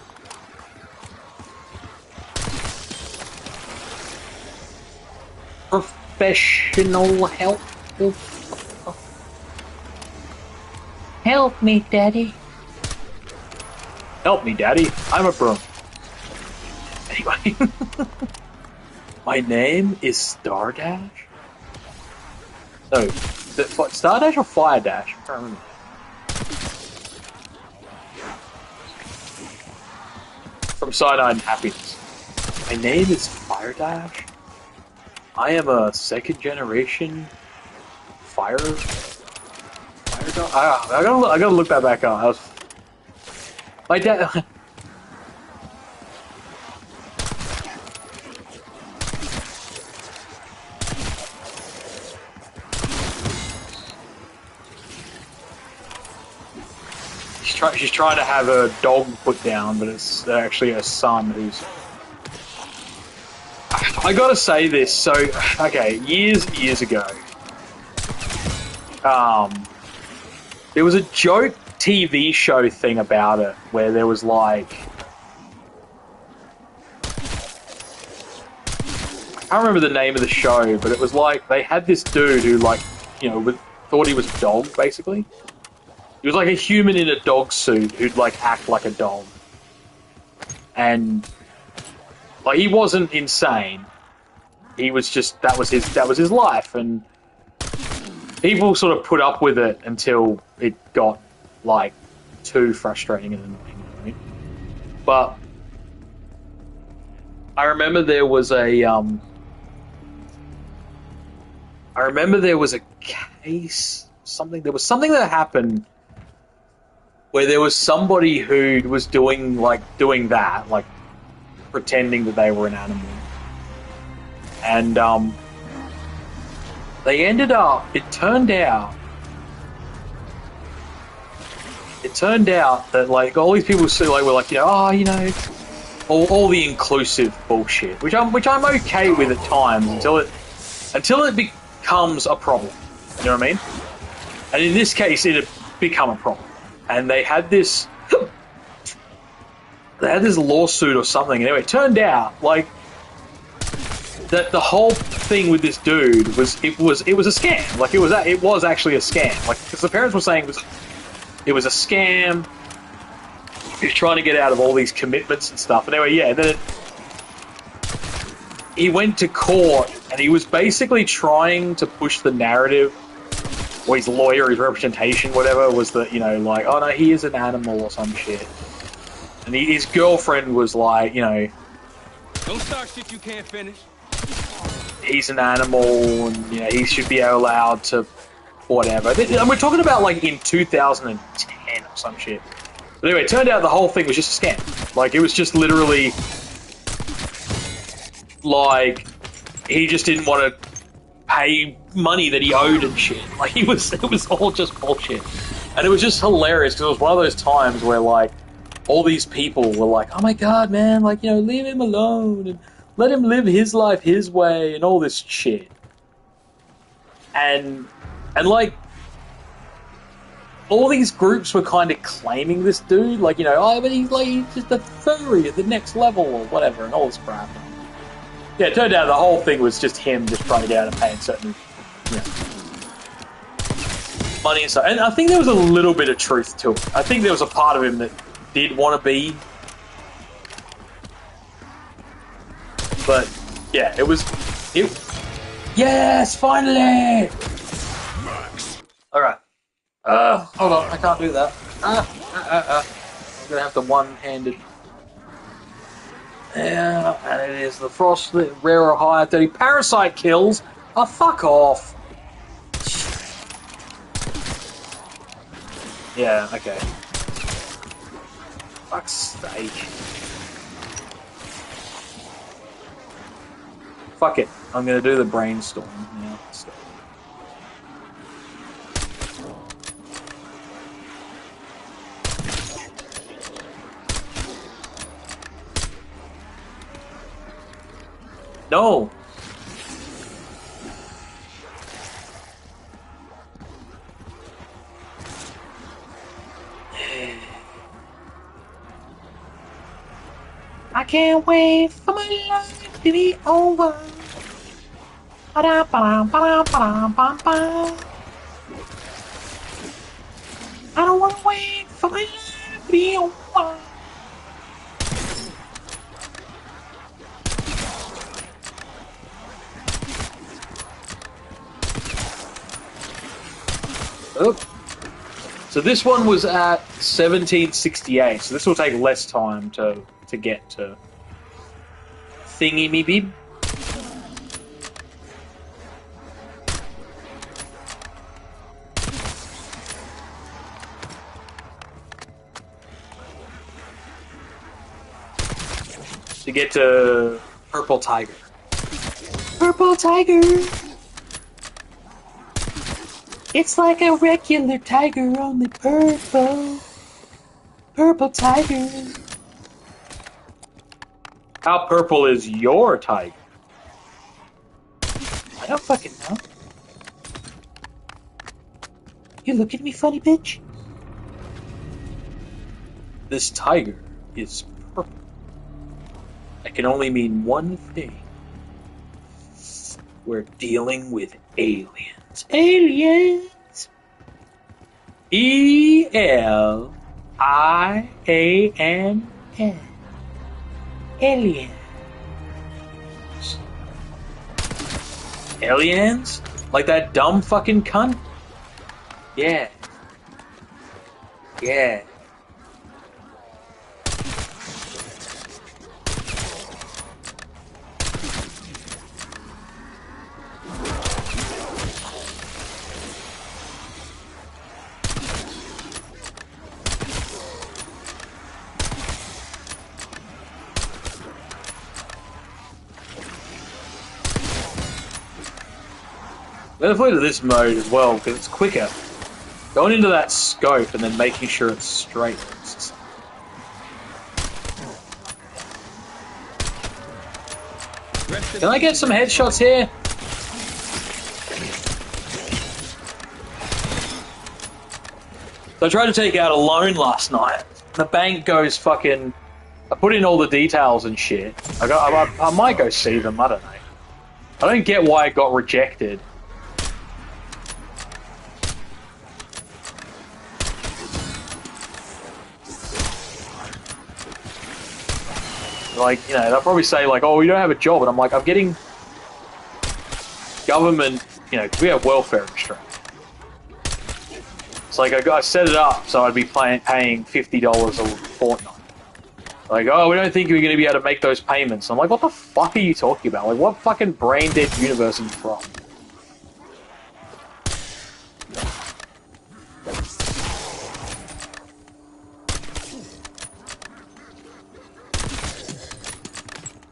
Speaker 1: Professional help? Help me, Daddy. Help me, Daddy. I'm a broom. Anyway. My name is Stardash? No. Stardash or Fire Dash? I can't remember. From Cyanide and Happiness. My name is Fire Dash. I am a second generation fire gun? I gotta look that back up. My dad. She's trying to have her dog put down, but it's actually her son who's. I gotta say this. So, okay, years ago, there was a joke TV show thing about it where there was like, I can't remember the name of the show, but it was like they had this dude who like, thought he was a dog basically. He was like a human in a dog suit who'd like act like a dog. And like he wasn't insane. He was just that was his life, and people sort of put up with it until it got like too frustrating and annoying. Right? But I remember there was a case, there was something that happened where there was somebody who was doing that, like pretending that they were an animal. And they ended up, it turned out that like all these people were like, all the inclusive bullshit, which I'm okay with at times until it becomes a problem. You know what I mean? And in this case, it had become a problem. And they had this lawsuit or something. Anyway, it turned out like that the whole thing with this dude was a scam. Like it was actually a scam. Like because the parents were saying it was a scam. He was trying to get out of all these commitments and stuff. And anyway, yeah. Then he went to court and he was basically trying to push the narrative. Or his lawyer, his representation, whatever, was that, like, oh no, he is an animal or some shit. And his girlfriend was like,
Speaker 2: don't start shit you can't finish.
Speaker 1: He's an animal and, he should be allowed to whatever. And we're talking about, like, in 2010 or some shit. But anyway, it turned out the whole thing was just a scam. Like, it was just literally, like, he just didn't want to pay money that he owed and shit. Like it was all just bullshit. And it was just hilarious because it was one of those times where like all these people were like, oh my god, man, like, leave him alone and let him live his life his way and all this shit. And like all these groups were kind of claiming this dude, like, oh, but he's just a furry at the next level or whatever and all this crap. Yeah, it turned out the whole thing was just him just trying to get out of paying certain money and stuff. And I think there was a little bit of truth to it. I think there was a part of him that did want to be. But, yeah, Yes, finally! Alright. Hold on, I can't do that. I'm gonna have to one-handed... Yeah, and it is the Frost, the rarer higher 30 parasite kills. Oh, fuck off. Yeah, okay. Fuck's sake. Fuck it. I'm gonna do the brainstorm now. No! I can't wait for my life to be over. I don't want to wait for my life to be over. Oh. So this one was at 1768, so this will take less time to get to thingy me bib. to get to Purple Tiger. Purple Tiger! It's like a regular tiger, only purple. Purple Tiger. How purple is your tiger? I don't fucking know. You look at me funny, bitch? This tiger is purple. That can only mean one thing. We're dealing with aliens. Aliens! E-L-I-A-N-N. Aliens. Aliens? Like that dumb fucking cunt? Yeah. Yeah. I'm going to play to this mode as well because it's quicker. Going into that scope and then making sure it's straight. Can I get some headshots here? So I tried to take out a loan last night. The bank goes fucking... I put in all the details and shit. I might go see them, I don't know. I don't get why it got rejected. Like, you know, they'll probably say, like, oh, you don't have a job. And I'm like, I'm getting government, you know, we have welfare insurance. It's like, I set it up so I'd be paying $50 a fortnight. Like, oh, we don't think you're going to be able to make those payments. I'm like, what the fuck are you talking about? Like, what fucking brain-dead universe are you from?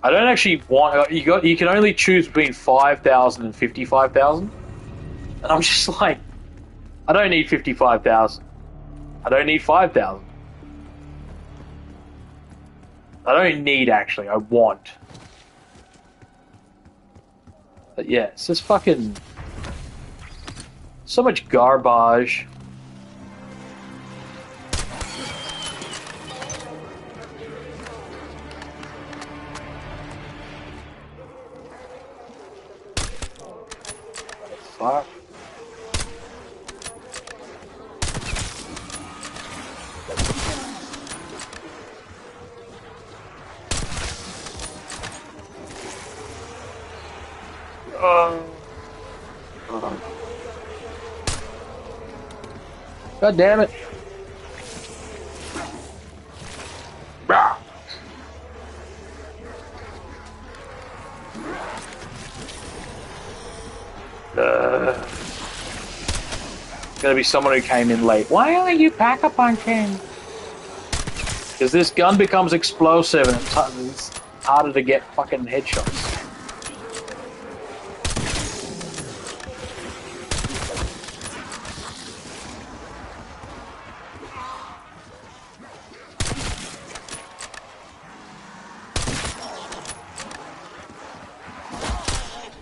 Speaker 1: I don't actually want... You can only choose between 5,000 and 55,000. And I'm just like... I don't need 55,000. I don't need 5,000. I don't need, actually. I want. But yeah, it's just fucking... so much garbage. Fuck. God damn it. Gonna be someone who came in late. Why are you pack-a-punching? Because this gun becomes explosive and it's harder to get fucking headshots.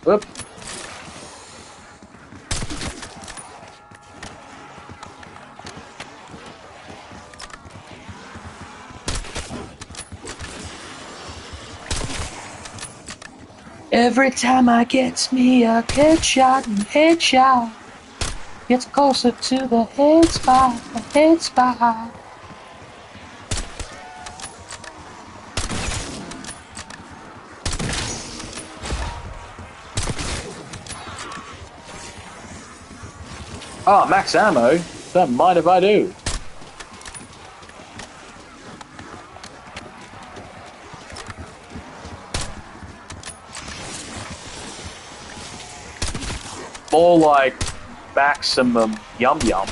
Speaker 1: Whoop. Every time I gets me a headshot and headshot gets closer to the head spot, the head spot. Oh, max ammo? Don't mind if I do. More like maximum yum yum.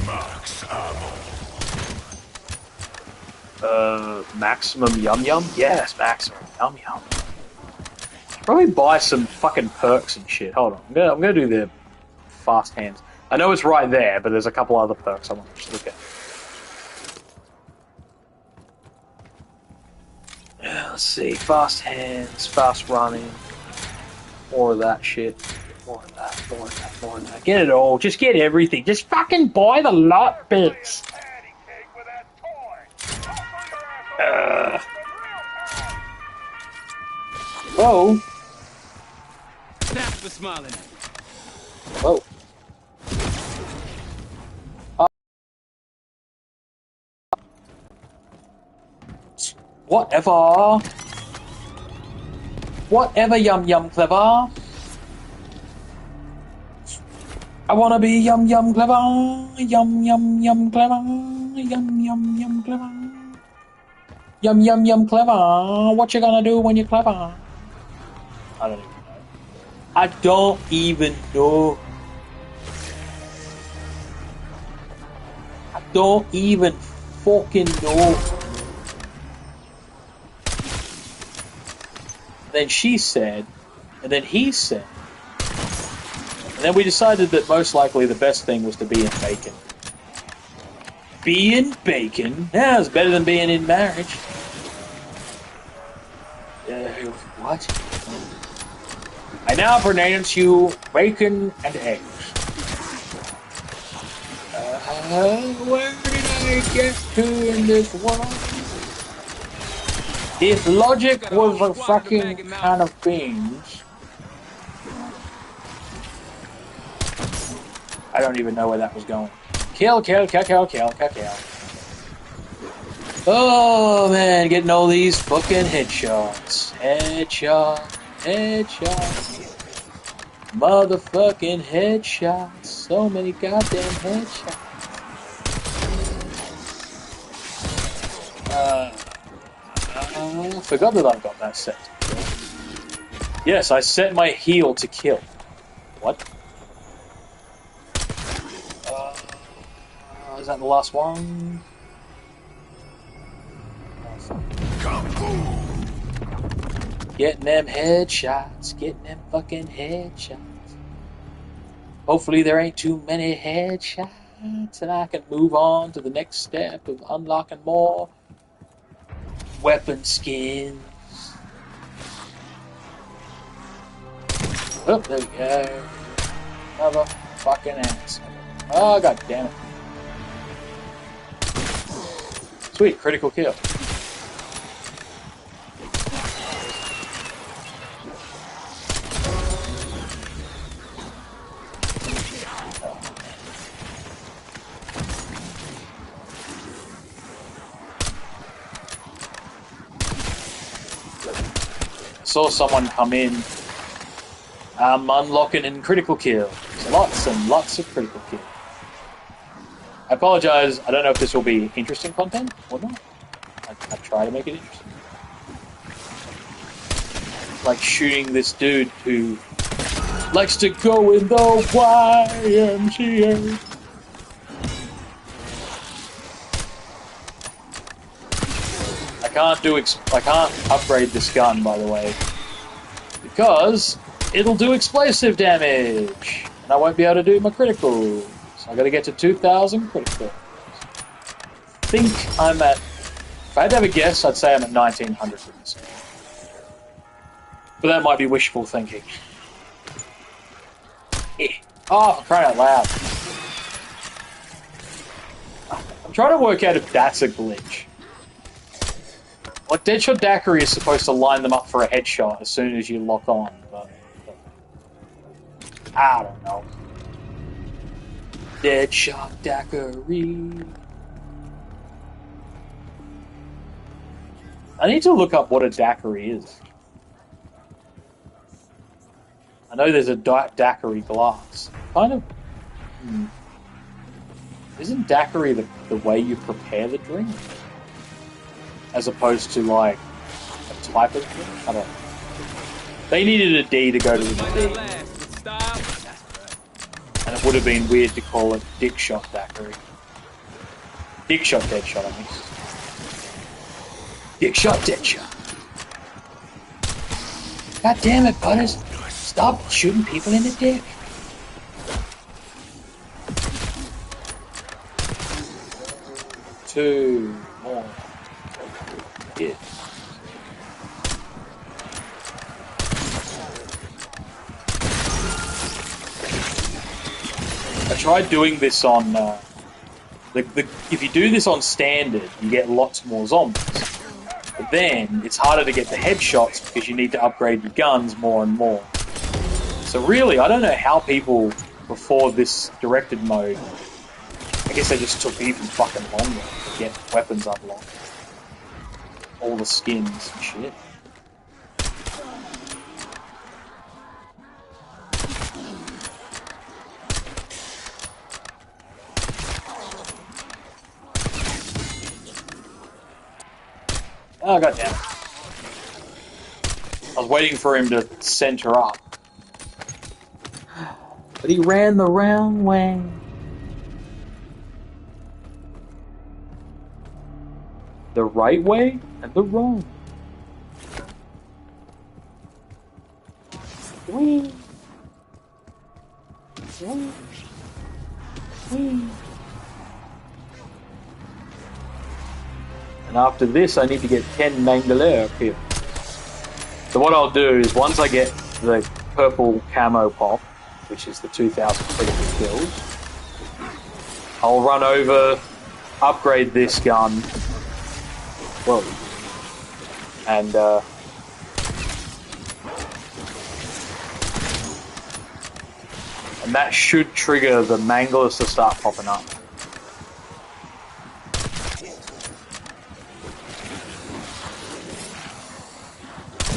Speaker 3: Max ammo.
Speaker 1: Maximum yum yum? Yes, maximum yum yum. Probably buy some fucking perks and shit. Hold on, I'm gonna do the fast hands. I know it's right there, but there's a couple other perks I want to just look at. Let's see, fast hands, fast running, more of that shit. More of that, more of that, more of that. Get it all. Just get everything. Just fucking buy the lot bits. Whoa.
Speaker 2: Thanks for smiling.
Speaker 1: Whoa. Whatever. Whatever, yum yum clever. I wanna be yum yum clever. Yum yum yum clever. Yum yum yum clever. Yum yum yum clever. What you gonna do when you're clever? I don't even know. I don't even know. I don't even fucking know. Then she said, and then he said, and then we decided that most likely the best thing was to be in bacon. Be in bacon? Yeah, it's better than being in marriage. What? I now pronounce you bacon and eggs. Where did I get to in this world? If logic was a fucking can of beans, I don't even know where that was going. Kill, kill, kill, kill, kill, kill, kill. Oh man, getting all these fucking headshots. Headshot, headshot. Motherfucking headshots. So many goddamn headshots. I forgot that I've got that set. Yes, I set my heal to kill. What? Is that the last one? Getting them headshots. Getting them fucking headshots. Hopefully there ain't too many headshots and I can move on to the next step of unlocking more weapon skins. Oh, there we go. Another fucking ass. Oh, god damn it. Sweet, critical kill. Saw someone come in. I'm unlocking in critical kills. Lots and lots of critical kills. I apologize. I don't know if this will be interesting content or not. I try to make it interesting. Like shooting this dude who likes to go in the YMCA. I can't upgrade this gun, by the way, because it'll do explosive damage, and I won't be able to do my criticals. So I got to get to 2,000 criticals. I think I'm at. If I had to have a guess, I'd say I'm at 1,900 with this. But that might be wishful thinking. Oh, for crying out loud! I'm trying to work out if that's a glitch. Like, Deadshot Daiquiri is supposed to line them up for a headshot as soon as you lock on, but I don't know. Deadshot Daiquiri. I need to look up what a daiquiri is. I know there's a daiquiri glass. Kind of. Isn't daiquiri the way you prepare the drink? As opposed to, like, a type of drink? I don't know. They needed a D to go to the D. And it would have been weird to call it Dick Shot Daiquiri. Dick Shot Dead Shot, I mean. Dick shot, dead shot. God damn it, Butters. Stop shooting people in the dick. Two more. Yeah. I tried doing this on if you do this on standard, you get lots more zombies. But then it's harder to get the headshots because you need to upgrade your guns more and more. So really, I don't know how people before this directed mode. I guess they just took even fucking longer to get weapons unlocked. All the skins and shit. Oh, goddamn. I was waiting for him to center up. But he ran the wrong way. The right way and the wrong. Whee! Whee! Whee! And after this, I need to get 10 Mangler kills. So what I'll do is, once I get the purple camo pop, which is the 2,000 critical kills, I'll run over, upgrade this gun, whoa, and that should trigger the Manglers to start popping up.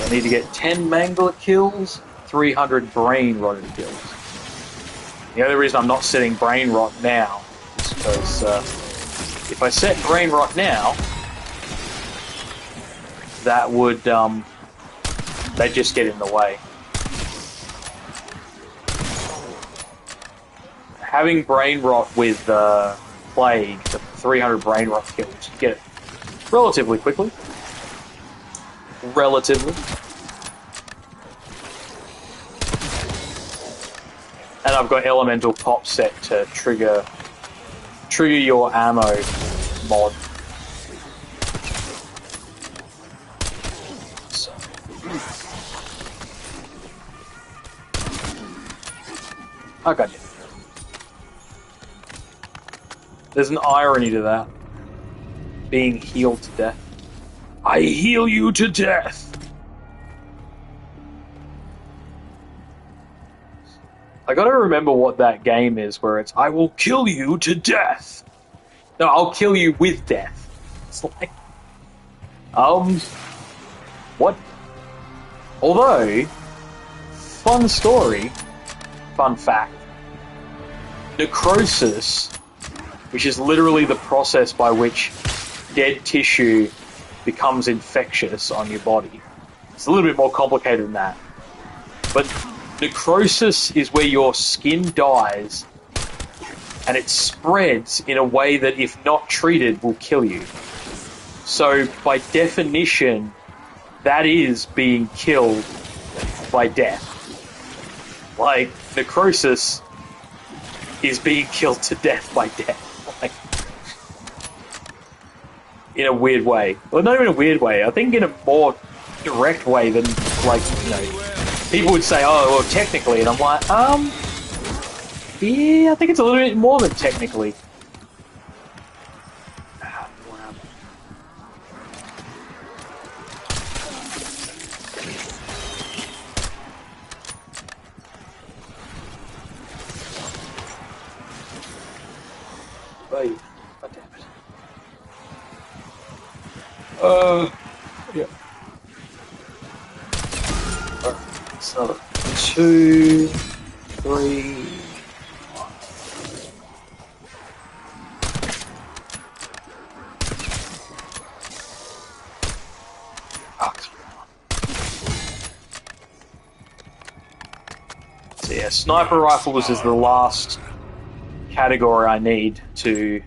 Speaker 1: I need to get 10 Mangler kills, 300 Brain Rotted kills. The only reason I'm not setting Brain Rot now is because if I set Brain Rot now, that would, they'd just get in the way. Having Brain Rot with Plague, the 300 Brain Rot kills, you get it relatively quickly. Relatively. And I've got Elemental Pop set to trigger your ammo mod. So. Oh, god. There's an irony to that. Being healed to death. I heal you to death. I gotta remember what that game is where it's I will kill you to death. No, I'll kill you with death. It's like what? Although fun story, fun fact. Necrosis, which is literally the process by which dead tissue becomes infectious on your body. It's a little bit more complicated than that. But necrosis is where your skin dies and it spreads in a way that, if not treated, will kill you. So, by definition, that is being killed by death. Like, necrosis is being killed to death by death. Like, in a weird way. Well, not even a weird way. I think in a more direct way than, like, you know, people would say, oh, well, technically, and I'm like, yeah, I think it's a little bit more than technically. Wait, god damn it. Yeah. Alright, so 2, 3. Oh, come on. So yeah, sniper rifles is the last category I need to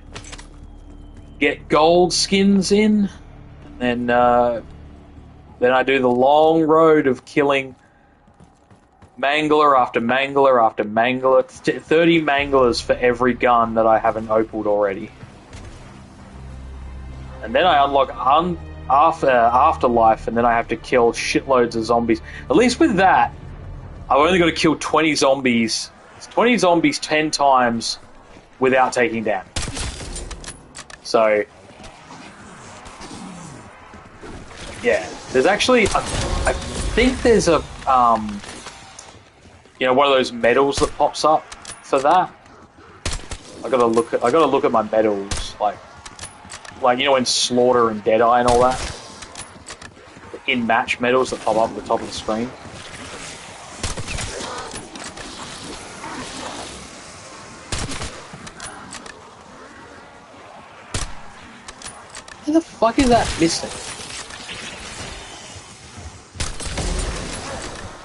Speaker 1: get gold skins in. And then I do the long road of killing mangler after mangler after mangler. 30 manglers for every gun that I haven't opaled already. And then I unlock Afterlife, and then I have to kill shitloads of zombies. At least with that, I've only got to kill 20 zombies. It's 20 zombies 10 times without taking damage. So, yeah. There's actually, I think there's a, you know, one of those medals that pops up for that. I gotta look at my medals, like you know, in Slaughter and Deadeye and all that. The in-match medals that pop up at the top of the screen. Where the fuck is that missing?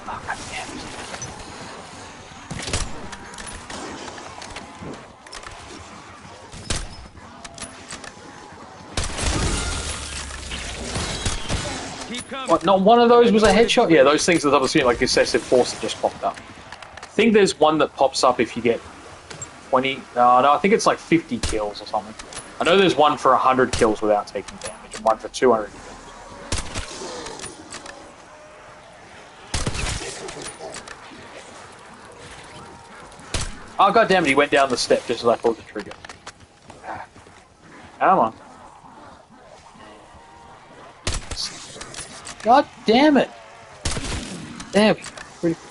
Speaker 1: Oh, God damn it. What, not one of those was a headshot? Yeah, those things that I was seeing, like excessive force that just popped up. I think there's one that pops up if you get 20... No, I think it's like 50 kills or something. I know there's one for 100 kills without taking damage, and one for 200 kills. Oh, goddammit, he went down the step just as I pulled the trigger. Come on. God damn it! There we go. Pretty quick.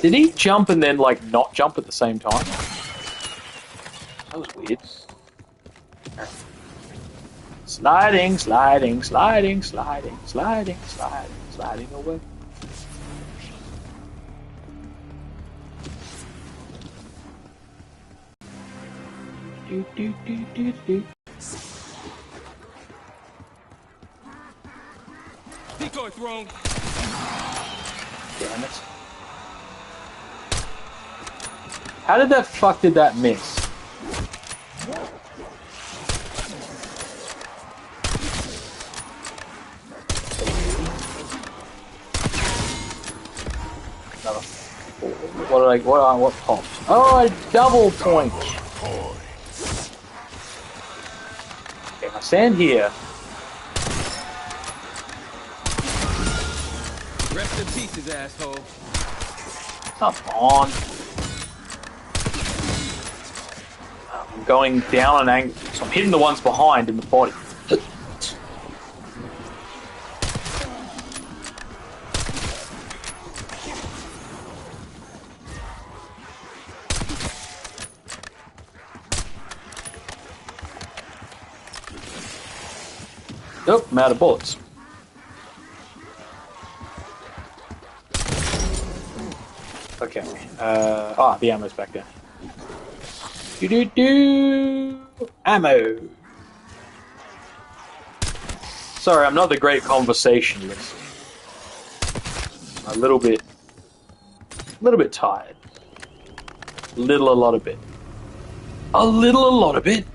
Speaker 1: Did he jump and then, like, not jump at the same time? That was weird. Sliding, sliding, sliding, sliding, sliding, sliding, sliding away. Do, do, do, do, do.
Speaker 2: Decoy thrown.
Speaker 1: Damn it. How did that fuck did that miss? What popped? Oh, a double point. Okay, if I stand here.
Speaker 2: Rest in pieces, asshole.
Speaker 1: Come on. I'm going down an angle, so I'm hitting the ones behind in the body. Nope, I'm out of bullets. Okay. The ammo's back there. Do ammo. Sorry, I'm not the great conversationalist. A little bit tired. A lot of bit. A lot of bit.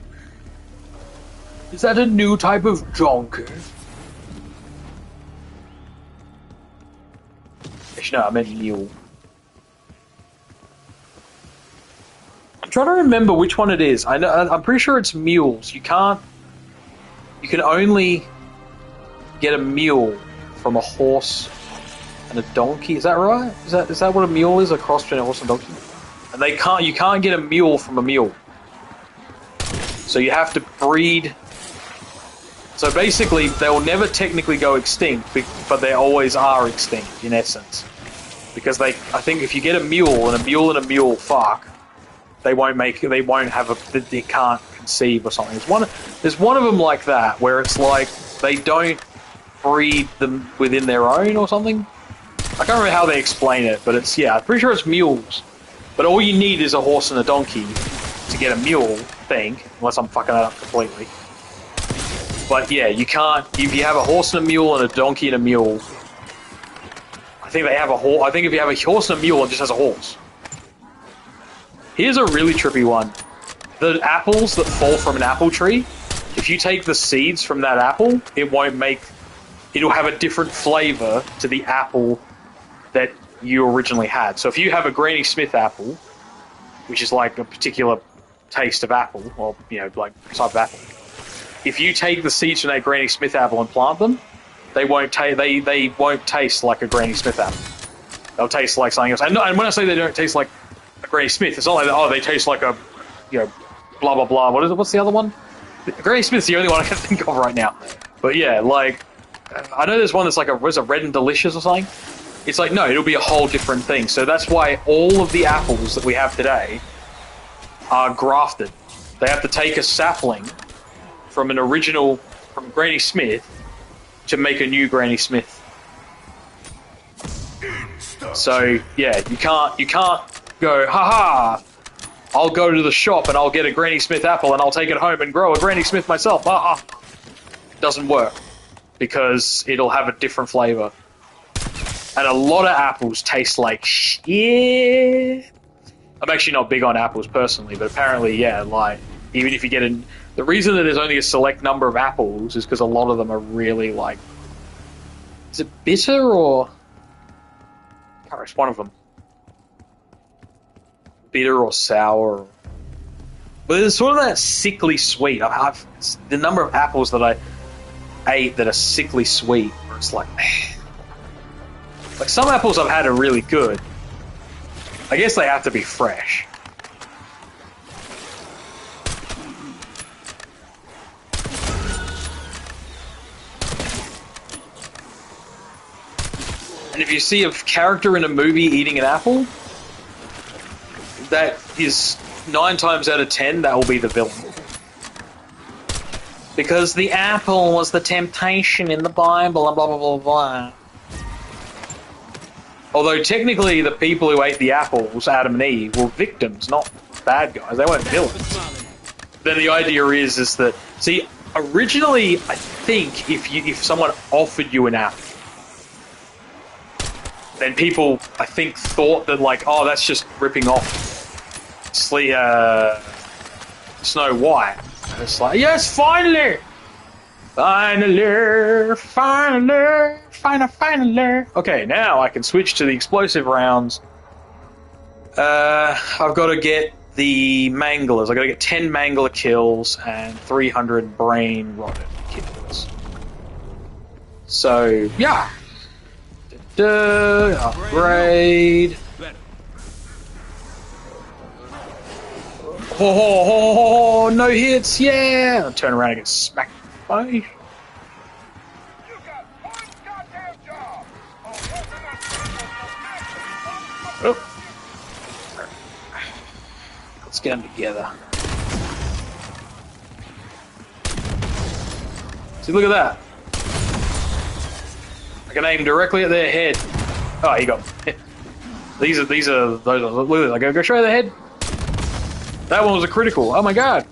Speaker 1: Is that a new type of jonker? Actually, no, I meant mule. I'm trying to remember which one it is. I'm pretty sure it's mules. You can only get a mule from a horse and a donkey. Is that right? Is that what a mule is? A cross between a horse and a donkey? And you can't get a mule from a mule. So you have to breed. So basically, they will never technically go extinct, but they always are extinct in essence, because I think if you get a mule and a mule fuck, they can't conceive or something. There's one of them like that where it's like they don't breed them within their own or something. I can't remember how they explain it, but I'm pretty sure it's mules. But all you need is a horse and a donkey to get a mule thing, unless I'm fucking that up completely. But yeah, you can't. If you have a horse and a mule and a donkey and a mule, I think they have a horse. I think if you have a horse and a mule, it just has a horse. Here's a really trippy one. The apples that fall from an apple tree, if you take the seeds from that apple, it'll have a different flavor to the apple that you originally had. So if you have a Granny Smith apple, which is like a particular taste of apple, or, you know, like type of apple, if you take the seeds from that Granny Smith apple and plant them, they won't taste like a Granny Smith apple. They'll taste like something else. And when I say they don't taste like a Granny Smith, it's not like, oh, they taste like a, you know, blah, blah, blah. What is it? What's the other one? Granny Smith's the only one I can think of right now. But yeah, like, I know there's one that's like was it Red and Delicious or something? It's like, no, it'll be a whole different thing. So that's why all of the apples that we have today are grafted. They have to take a sapling from from Granny Smith to make a new Granny Smith. So yeah, you can't go, haha, I'll go to the shop and I'll get a Granny Smith apple and I'll take it home and grow a Granny Smith myself. Doesn't work, because it'll have a different flavor. And a lot of apples taste like shit. I'm actually not big on apples personally, but apparently, yeah, like, even if you get in... The reason that there's only a select number of apples is because a lot of them are really, like... Is it bitter, or... I can't remember, it's one of them. Bitter or sour. But there's sort of that sickly sweet. The number of apples that I ate that are sickly sweet, where it's like, man. Like, some apples I've had are really good. I guess they have to be fresh. And if you see a character in a movie eating an apple, that is 9 times out of 10, that will be the villain. Because the apple was the temptation in the Bible, and blah, blah, blah, blah. Although technically the people who ate the apples, Adam and Eve, were victims, not bad guys. They weren't villains. Then the idea is that... See, originally, I think if someone offered you an apple, then people, I think, thought that, like, oh, that's just ripping off Snow White. And it's like, yes, finally! Finally! Okay, now I can switch to the explosive rounds. I've got to get the manglers. I've got to get 10 mangler kills and 300 brain rotted kills. So, yeah. Upgrade. Oh, no hits, yeah! I'll turn around and get smacked in the face. Oh. Let's get them together. See, look at that. I can aim directly at their head. Oh, you got these are those. Look at this. I go show you the head. That one was a critical. Oh my god.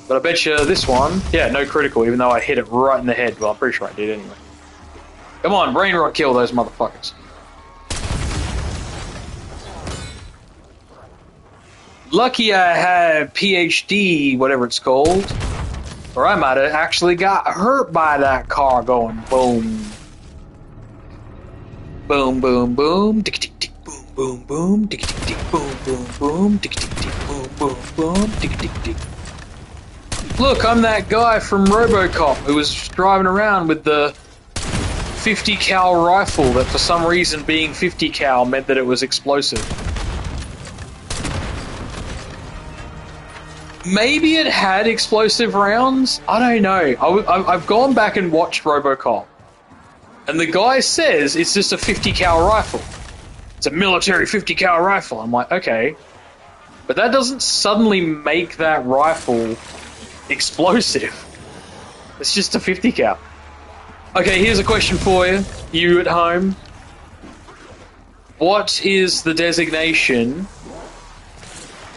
Speaker 1: But I bet you this one, yeah, no critical, even though I hit it right in the head. Well, I'm pretty sure I did anyway. Come on, brain rot, kill those motherfuckers. Lucky I had PhD, whatever it's called, or I might have actually got hurt by that car going boom. Boom, boom, boom, tick, tick, tick, boom, boom, boom, tick, tick, tick, boom, boom, boom, tick, tick, tick, boom, boom, boom, tick, tick, tick. Look, I'm that guy from RoboCop who was driving around with the 50 cal rifle that for some reason being 50 cal meant that it was explosive. Maybe it had explosive rounds? I don't know. I've gone back and watched RoboCop. And the guy says it's just a 50 cal rifle. It's a military 50 cal rifle. I'm like, okay. But that doesn't suddenly make that rifle explosive. It's just a 50 cal. Okay, here's a question for you. You at home. What is the designation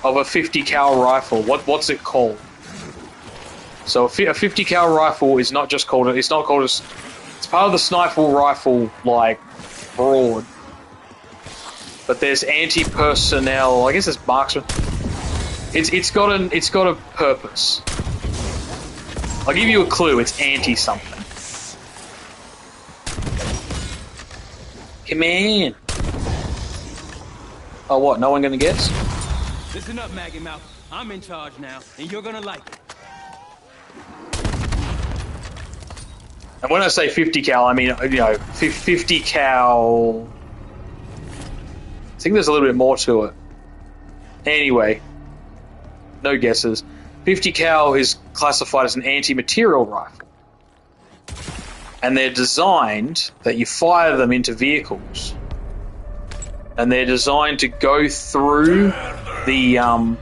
Speaker 1: of a 50 cal rifle? What's it called? So a 50 cal rifle is not just called... It's not called a... It's part of the sniper rifle, like, broad. but there's anti-personnel. I guess it's marksman. It's got a purpose. I'll give you a clue. It's anti-something. Come in. Oh, what? No one gonna guess?
Speaker 2: Listen up, Maggie Mouth. I'm in charge now, and you're gonna like it.
Speaker 1: And when I say 50 cal, I mean, 50 cal. I think there's a little bit more to it. Anyway, no guesses. 50 cal is classified as an anti-material rifle. And they're designed that you fire them into vehicles. And they're designed to go through the armor.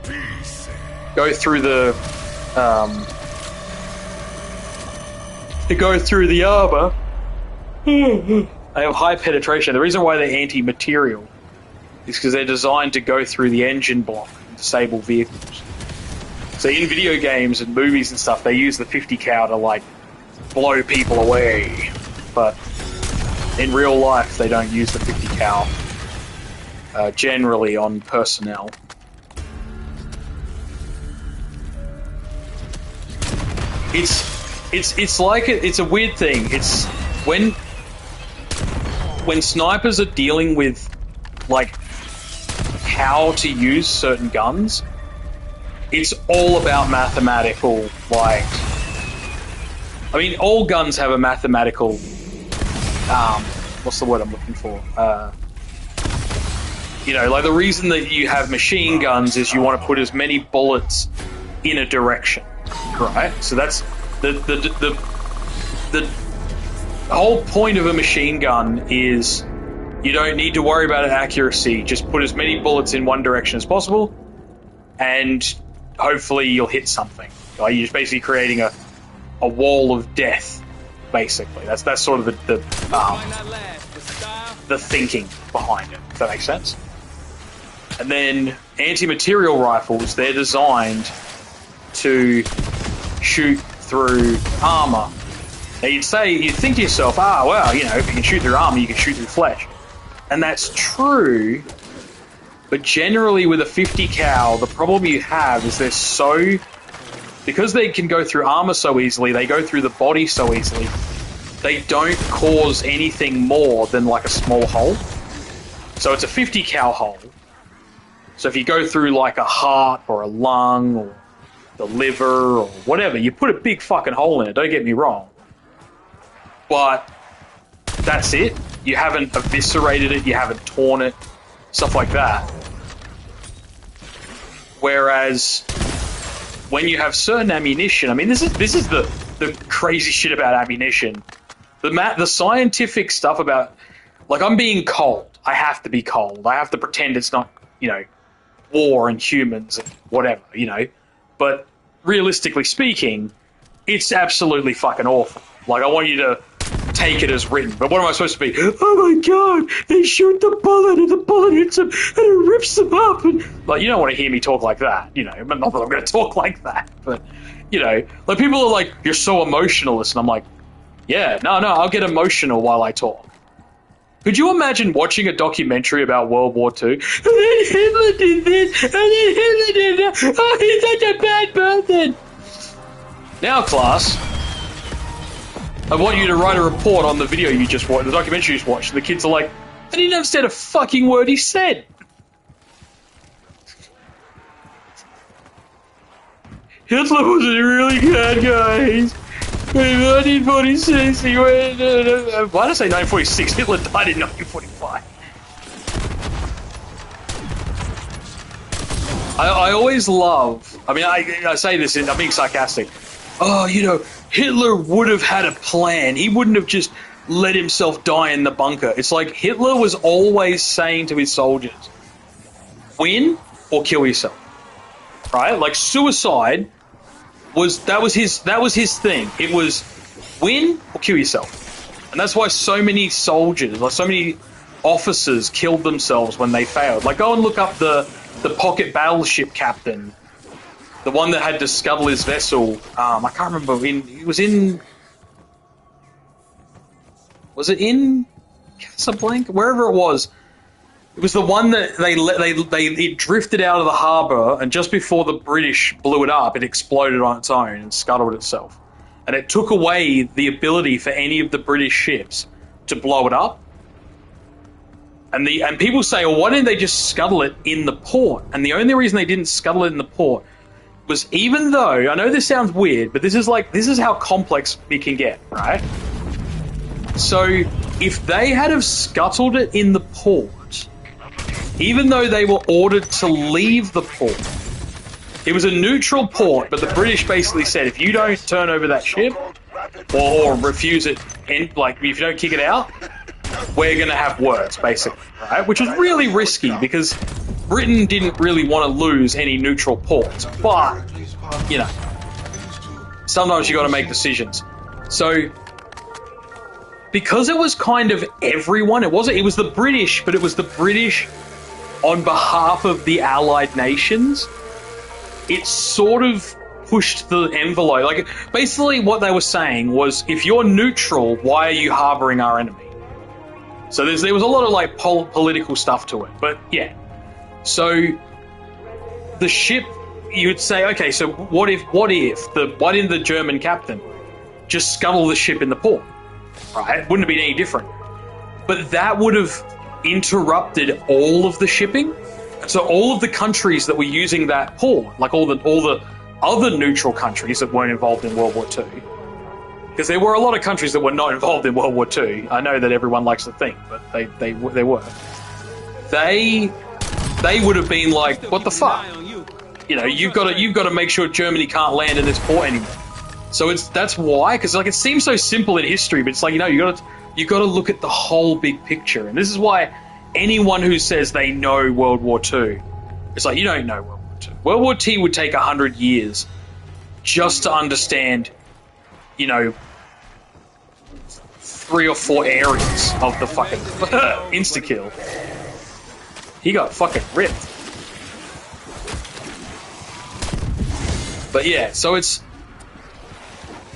Speaker 1: They have high penetration. The reason why they're anti-material is because they're designed to go through the engine block and disable vehicles. So in video games and movies and stuff, they use the 50 cal to like blow people away, but in real life they don't use the 50 cal generally on personnel. It's like it's a weird thing. It's when snipers are dealing with like how to use certain guns, it's all about mathematical, like, I mean, all guns have a mathematical, what's the word I'm looking for? Like the reason that you have machine guns is you want to put as many bullets in a direction, right? So that's the whole point of a machine gun is you don't need to worry about accuracy. Just put as many bullets in one direction as possible, and hopefully you'll hit something. Like you're just basically creating a wall of death. Basically, that's sort of the thinking behind it. If that makes sense. And then anti-material rifles, they're designed to shoot through armor. Now you'd think to yourself, well, if you can shoot through armor, you can shoot through flesh. And that's true, but generally with a 50 cal, the problem you have is because they can go through armor so easily, they go through the body so easily, they don't cause anything more than like a small hole. So it's a 50 cal hole. So if you go through like a heart or a lung or the liver or whatever, you put a big fucking hole in it, don't get me wrong. But that's it. You haven't eviscerated it, you haven't torn it, stuff like that. Whereas when you have certain ammunition, I mean, this is the crazy shit about ammunition. The scientific stuff about, like, I'm being cold. I have to be cold. I have to pretend it's not, war and humans and whatever, But realistically speaking, it's absolutely fucking awful. Like, I want you to take it as written. But what am I supposed to be? Oh my god, they shoot the bullet and the bullet hits them and it rips them up. And, like, you don't want to hear me talk like that, Not that I'm going to talk like that, but, like, people are like, you're so emotionalist. And I'm like, yeah, no, I'll get emotional while I talk. Could you imagine watching a documentary about World War II? And then Hitler did this, and then Hitler did that. Oh, he's such a bad person. Now, class, I want you to write a report on the video you just watched, the documentary you just watched. And the kids are like, I didn't understand a fucking word he said. Hitler was a really bad guy. In 1946, he went. Why did I say 1946? Hitler died in 1945. I always love. I mean, I say this, I'm being sarcastic. Oh, Hitler would have had a plan. He wouldn't have just let himself die in the bunker. It's like Hitler was always saying to his soldiers, win or kill yourself. Right? Like suicide was his thing. It was win or kill yourself. And that's why so many soldiers, like so many officers killed themselves when they failed. Like go and look up the pocket battleship captain. The one that had to scuttle his vessel, I can't remember. Was it in Casablanca? Wherever it was. It was the one that it drifted out of the harbour, and just before the British blew it up, it exploded on its own and scuttled itself. And it took away the ability for any of the British ships to blow it up. And people say, well, why didn't they just scuttle it in the port? And the only reason they didn't scuttle it in the port was, even though, I know this sounds weird, but this is how complex it can get, right? So if they had have scuttled it in the port, even though they were ordered to leave the port, it was a neutral port, but the British basically said, if you don't turn over that ship or refuse it, like if you don't kick it out, we're going to have words, basically, right? Which is really risky because Britain didn't really want to lose any neutral ports, but you know, sometimes you got to make decisions. So because it was kind of everyone, it was the British, but it was the British on behalf of the Allied nations. It sort of pushed the envelope. Like, basically what they were saying was, if you're neutral, why are you harboring our enemy? So there was a lot of like political stuff to it, but yeah. So the ship, you would say, okay, so why didn't the German captain just scuttle the ship in the port? Right? It wouldn't have been any different. But that would have interrupted all of the shipping. So all of the countries that were using that port, like all the other neutral countries that weren't involved in World War II, because there were a lot of countries that were not involved in World War II. I know that everyone likes to think, but they were. They would have been like, what the fuck? You know, you've got to make sure Germany can't land in this port anymore. So that's why, because like it seems so simple in history, but it's like, you know, you got to look at the whole big picture, and this is why anyone who says they know World War II, it's like, you don't know World War II. World War II would take 100 years just to understand, you know, 3 or 4 areas of the fucking insta-kill. He got fucking ripped. But yeah, so it's...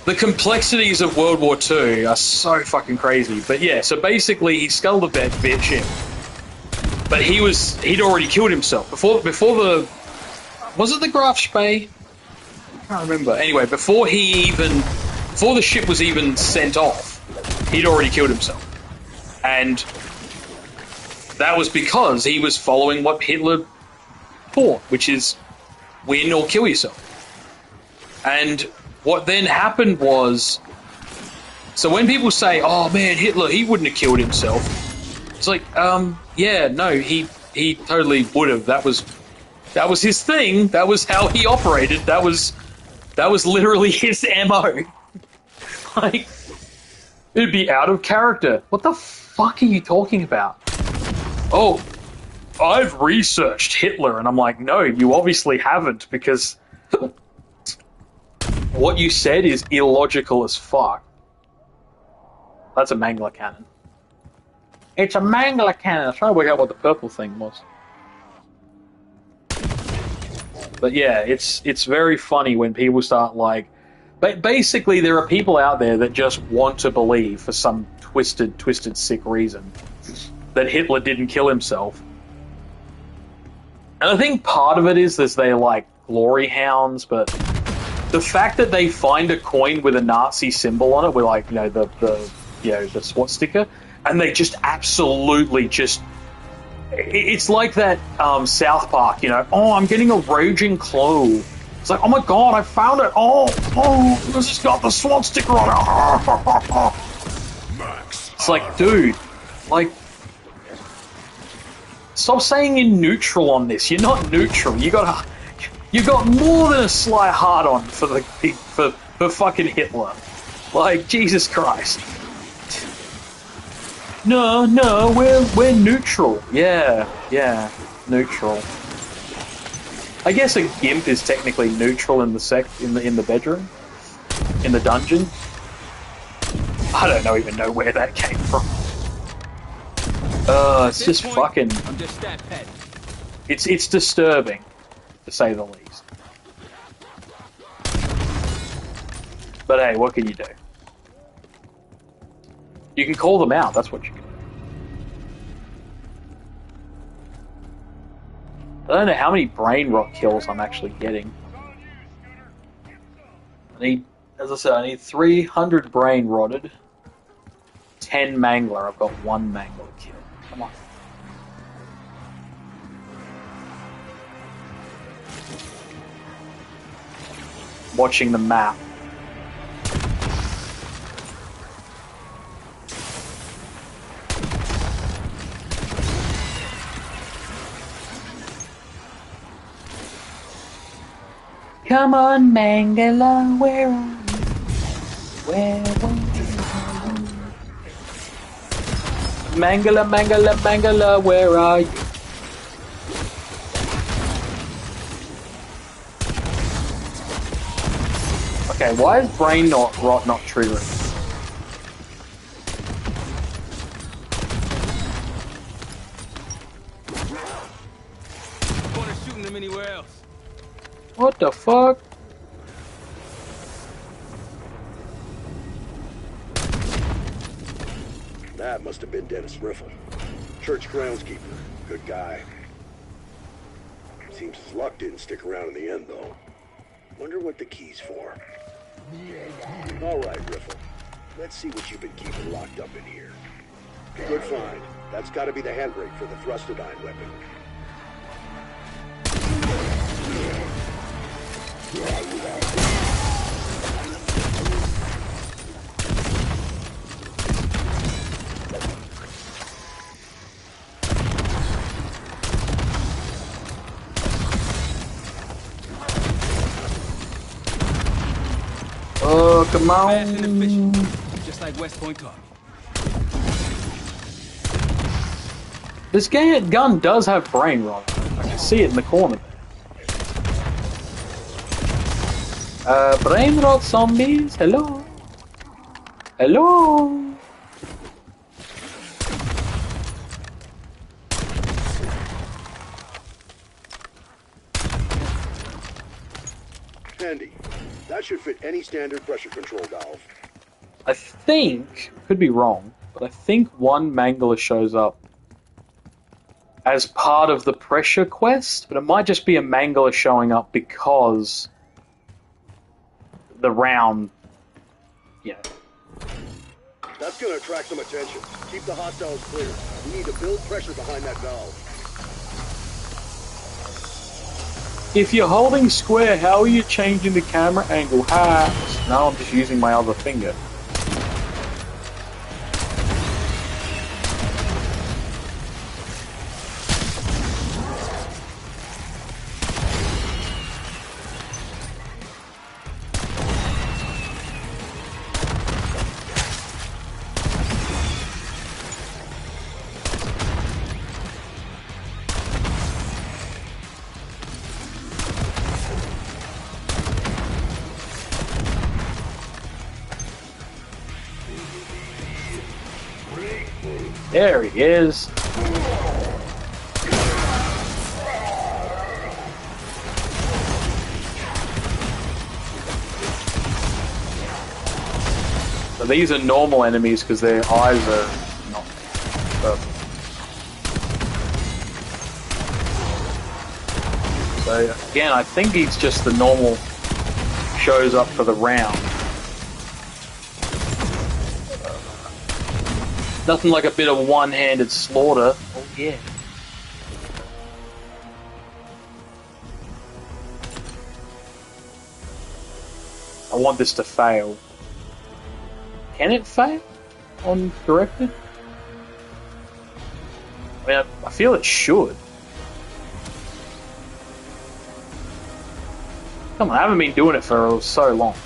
Speaker 1: The complexities of World War II are so fucking crazy. But yeah, so basically he scuttled the ship. But he'd already killed himself. Before the... Was it the Graf Spee? I can't remember. Anyway, before the ship was even sent off, he'd already killed himself. And that was because he was following what Hitler thought, which is win or kill yourself. And what then happened was, so when people say, oh man, Hitler, he wouldn't have killed himself, it's like, yeah, no, he totally would have. That was his thing. That was how he operated. That was literally his MO. Like, it'd be out of character. What the fuck are you talking about? Oh, I've researched Hitler, and I'm like, no, you obviously haven't, because what you said is illogical as fuck. That's a mangler cannon. It's a mangler cannon. I was trying to work out what the purple thing was. But yeah, it's very funny when people start like... But basically, there are people out there that just want to believe, for some twisted, sick reason, that Hitler didn't kill himself. And I think part of it is they're like glory hounds, but the fact that they find a coin with a Nazi symbol on it, with like, you know, the swastika, and they just absolutely just... It's like that South Park, you know, oh, I'm getting a raging clue. It's like, oh my god, I found it. Oh, this has got the swastika on it. It's like, dude, like, stop saying you're neutral on this. You're not neutral. You got more than a sly hard on for fucking Hitler. Like, Jesus Christ. No, we're neutral. Yeah, neutral. I guess a gimp is technically neutral in the bedroom, in the dungeon. I don't even know where that came from. It's just fucking...
Speaker 2: I'm just that petty.
Speaker 1: It's disturbing, to say the least. But hey, what can you do? You can call them out, that's what you can do. I don't know how many brain rot kills I'm actually getting. I need, as I said, I need 300 brain rotted, 10 mangler. I've got 1 mangler kill. Come on. Watching the map. Come on, Mangala, where are you? Where are you? Mangala, Mangala, Mangala, where are you? Okay, why is brain rot not triggering?
Speaker 2: Corner shooting them anywhere else.
Speaker 1: What the fuck?
Speaker 3: That must have been Dennis Riffle. Church groundskeeper. Good guy. Seems his luck didn't stick around in the end, though. Wonder what the key's for. All right, Riffle. Let's see what you've been keeping locked up in here. Good find. That's got to be the handbrake for the thrustodyne weapon.
Speaker 1: Oh, come
Speaker 2: Fast and
Speaker 1: on.
Speaker 2: efficient, just like West Point taught me.
Speaker 1: This gun does have brain rot. I can see it in the corner there. Brain rot zombies, hello? Hello?
Speaker 3: Handy. That should fit any standard pressure control valve.
Speaker 1: I think, could be wrong, but I think one mangler shows up as part of the pressure quest, but it might just be a mangler showing up because the round, you know.
Speaker 3: That's gonna attract some attention. Keep the hostiles clear. We need to build pressure behind that valve.
Speaker 1: If you're holding square, how are you changing the camera angle? Hacks. No, I'm just using my other finger. There he is. So these are normal enemies because their eyes are not purple. So again, I think he's just the normal, shows up for the round. Nothing like a bit of one-handed slaughter. Oh yeah. I want this to fail. Can it fail on directed? I mean, I feel it should. Come on, I haven't been doing it for so long.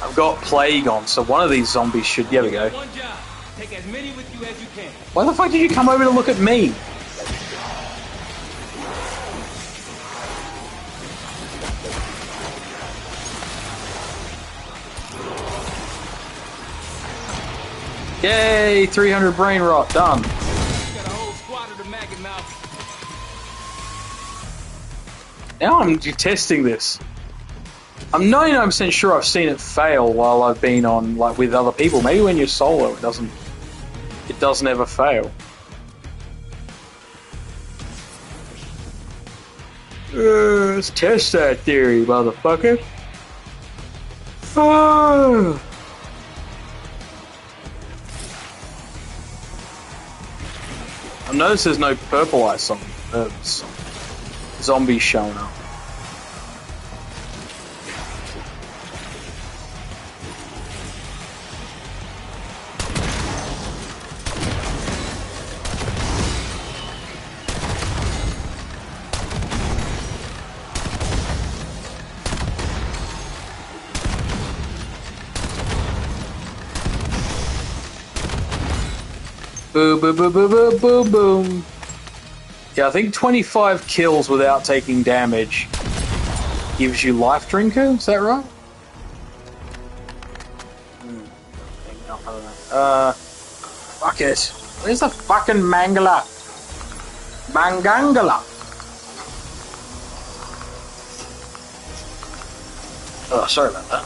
Speaker 1: I've got plague on, so one of these zombies should. There we go.
Speaker 2: One job. Take as many with you as you can.
Speaker 1: Why the fuck did you come over to look at me? Yay! 300 brain rot done.
Speaker 2: Got a whole squad of the maggot mouth.
Speaker 1: Now I'm testing this. I'm 99% sure I've seen it fail while I've been on, like, with other people. Maybe when you're solo, it doesn't ever fail. Let's test that theory, motherfucker. I noticed there's no purple eye zombies showing up. Boom, boom, boom, boom, boom, boom, boom. Yeah, I think 25 kills without taking damage gives you Life Drinker, is that right? I don't know. Fuck it. Where's the fucking Mangala? Mangangala. Oh, sorry about that.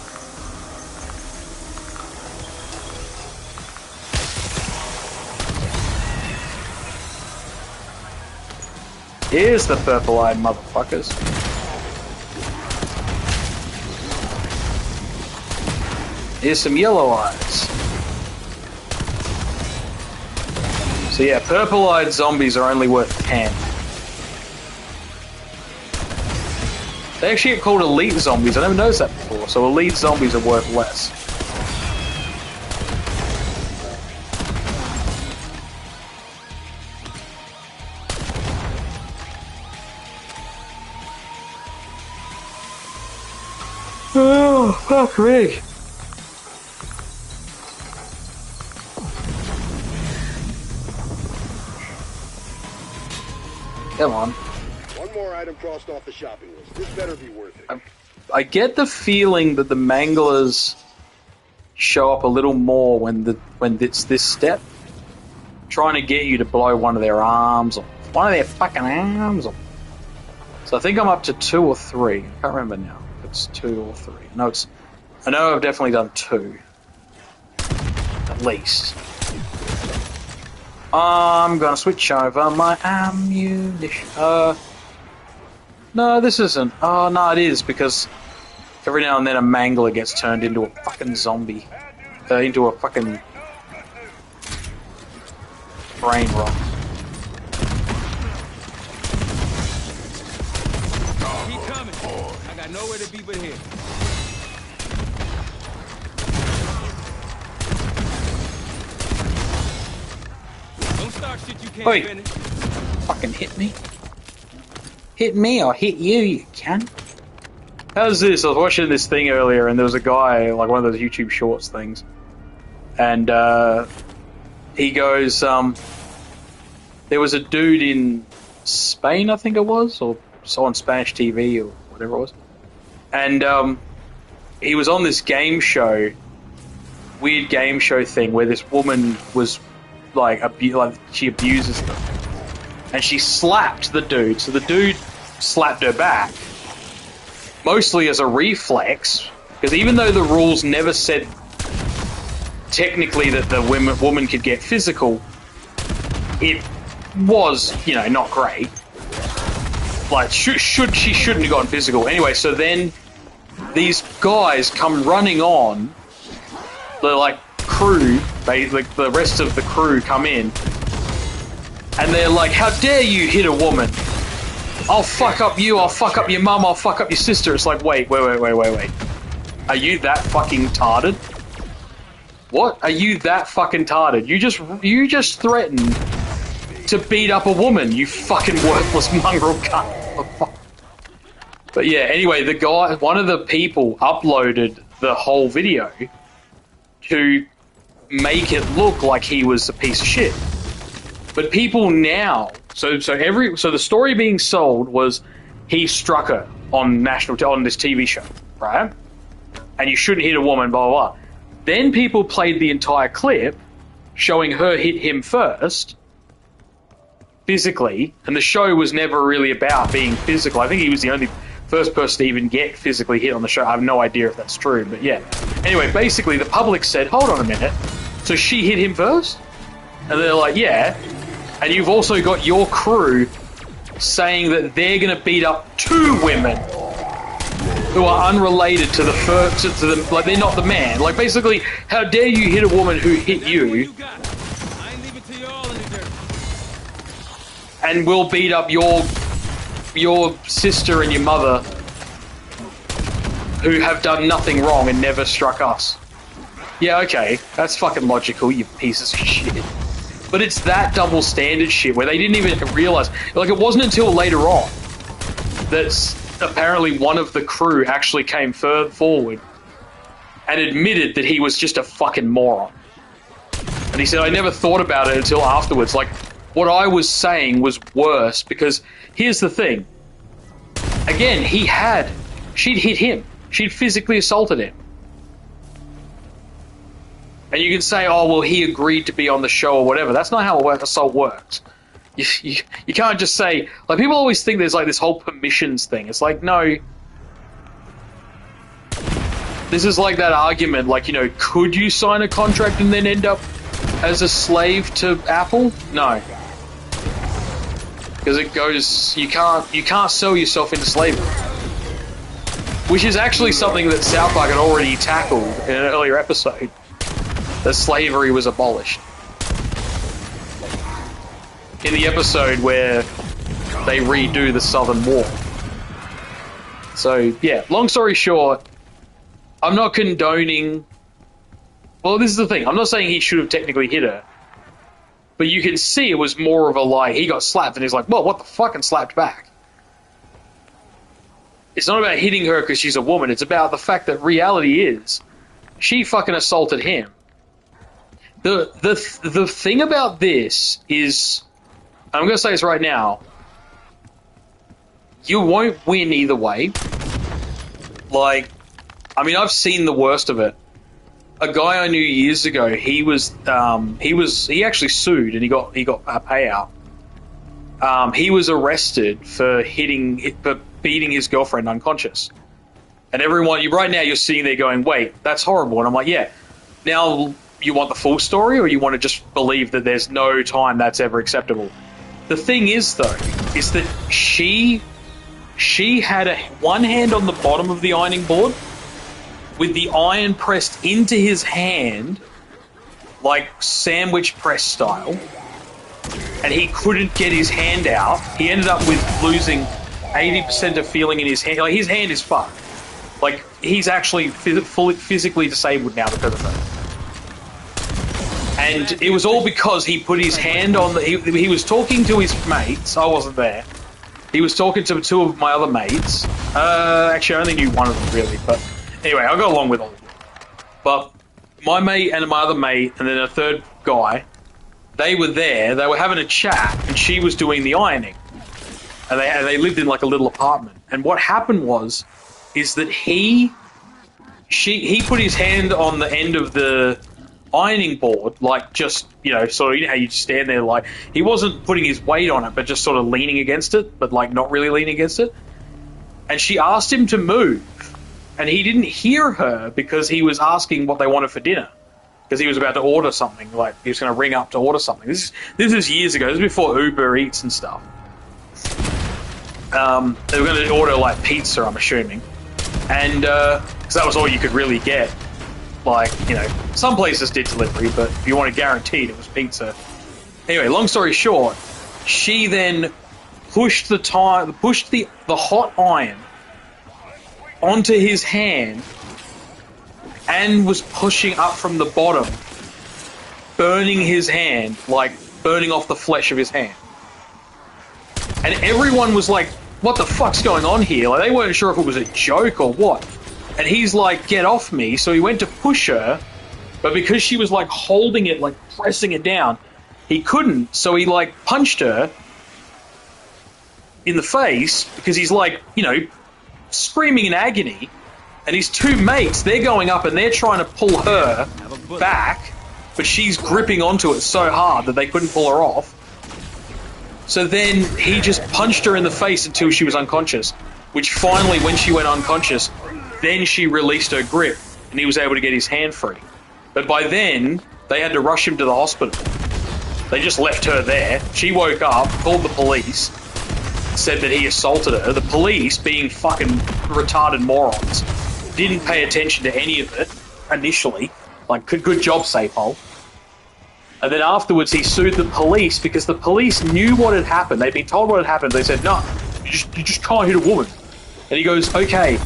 Speaker 1: Here's the purple-eyed motherfuckers. Here's some yellow eyes. So yeah, purple-eyed zombies are only worth 10. They actually get called elite zombies. I never noticed that before. So elite zombies are worth less. Oh, fuck me. Come on.
Speaker 3: One more item crossed off the shopping list. This better be worth it.
Speaker 1: I get the feeling that the manglers show up a little more when it's this step, trying to get you to blow one of their arms off, one of their fucking arms off. So I think I'm up to 2 or 3. I can't remember now. It's 2 or 3. No, I know I've definitely done 2, at least. I'm gonna switch over my ammunition. No, this isn't. Oh, no, it is, because every now and then a mangler gets turned into a fucking zombie. Into a fucking brain rot.
Speaker 2: Keep coming. I got nowhere to be but here. Don't start shit you can't finish.
Speaker 1: Fucking hit me. Hit me or hit you, you cunt. How's this? I was watching this thing earlier and there was a guy, like one of those YouTube Shorts things. And he goes, there was a dude in Spain, I think it was, or saw on Spanish TV or whatever it was. And he was on this game show, weird game show thing where this woman was like she abuses them. And she slapped the dude, so the dude slapped her back. Mostly as a reflex, because even though the rules never said technically that the woman could get physical, it was, you know, not great. Like, she shouldn't have gotten physical. Anyway, so then these guys come running on, the, like, crew, like, the rest of the crew come in, and they're like, how dare you hit a woman? I'll fuck up you, I'll fuck up your mum, I'll fuck up your sister. It's like, wait. Are you that fucking tarded? What? Are you that fucking tarded? You just threatened to beat up a woman, you fucking worthless mongrel cunt. But yeah, anyway, the guy, one of the people uploaded the whole video to make it look like he was a piece of shit. But people now, so the story being sold was he struck her on this TV show, right? And you shouldn't hit a woman, blah, blah, blah. Then people played the entire clip showing her hit him first, physically, and the show was never really about being physical. I think he was the only first person to even get physically hit on the show. I have no idea if that's true, but yeah. Anyway, basically, the public said, hold on a minute. So she hit him first? And they're like, yeah. And you've also got your crew saying that they're going to beat up 2 women who are unrelated to the first, to the, like, they're not the man. Like, basically, how dare you hit a woman who hit you, and we'll beat up your sister and your mother, who have done nothing wrong and never struck us. Yeah, okay, that's fucking logical, you pieces of shit. But it's that double standard shit where they didn't even realize, like, it wasn't until later on that apparently one of the crew actually came forward and admitted that he was just a fucking moron. And he said, I never thought about it until afterwards. Like, what I was saying was worse, because here's the thing. Again, she'd hit him. She'd physically assaulted him. And you can say, oh, well, he agreed to be on the show or whatever. That's not how assault works. You can't just say... Like, people always think there's, like, this whole permissions thing. It's like, no. This is like that argument, like, you know, could you sign a contract and then end up as a slave to Apple? No. Because it goes... You can't sell yourself into slavery. Which is actually something that South Park had already tackled in an earlier episode. That slavery was abolished. In the episode where they redo the Southern War. So, yeah, long story short, I'm not condoning... Well, this is the thing. I'm not saying he should have technically hit her. But you can see it was more of a, like, he got slapped and he's like, well, what the fuck, and slapped back. It's not about hitting her because she's a woman. It's about the fact that reality is she fucking assaulted him. The thing about this is... I'm going to say this right now. You won't win either way. Like, I mean, I've seen the worst of it. A guy I knew years ago, he actually sued and he got a payout. He was arrested for beating his girlfriend unconscious. And everyone, right now you're sitting there going, wait, that's horrible. And I'm like, yeah. Now, you want the full story, or you want to just believe that there's no time that's ever acceptable? The thing is, though, is that she had one hand on the bottom of the ironing board with the iron pressed into his hand, like sandwich press style, and he couldn't get his hand out. He ended up with losing 80% of feeling in his hand. Like, his hand is fucked. Like, he's actually physically disabled now because of it. And it was all because he put his hand on the... He was talking to his mates. I wasn't there. He was talking to 2 of my other mates. Actually, I only knew one of them, really. But anyway, I got along with all of them. But my mate and my other mate, and then a third guy, they were there. They were having a chat, and she was doing the ironing. And they lived in, like, a little apartment. And what happened is that he put his hand on the end of the ironing board, like, just, you know, sort of, you know how you just stand there, like, he wasn't putting his weight on it, but just sort of leaning against it, but, like, not really leaning against it. And she asked him to move, and he didn't hear her because he was asking what they wanted for dinner, because he was about to order something, like, he was going to ring up to order something. This is years ago. This is before Uber Eats and stuff. They were going to order, like, pizza, I'm assuming, and because that was all you could really get. Like, you know, some places did delivery, but if you wanted guaranteed, it was pizza. Anyway, long story short, she then pushed the hot iron onto his hand and was pushing up from the bottom, burning his hand, like burning off the flesh of his hand. And everyone was like, what the fuck's going on here? Like, they weren't sure if it was a joke or what. And he's like, get off me. So he went to push her, but because she was like holding it, like pressing it down, he couldn't. So he like punched her in the face because he's like, you know, screaming in agony. And his 2 mates, they're going up and they're trying to pull her back, but she's gripping onto it so hard that they couldn't pull her off. So then he just punched her in the face until she was unconscious which finally, when she went unconscious, then she released her grip, and he was able to get his hand free. But by then, they had to rush him to the hospital. They just left her there. She woke up, called the police, said that he assaulted her. The police, being fucking retarded morons, didn't pay attention to any of it initially. Like, good job, Safehold. And then afterwards, he sued the police because the police knew what had happened. They'd been told what had happened. They said, no, you just can't hit a woman. And he goes, okay.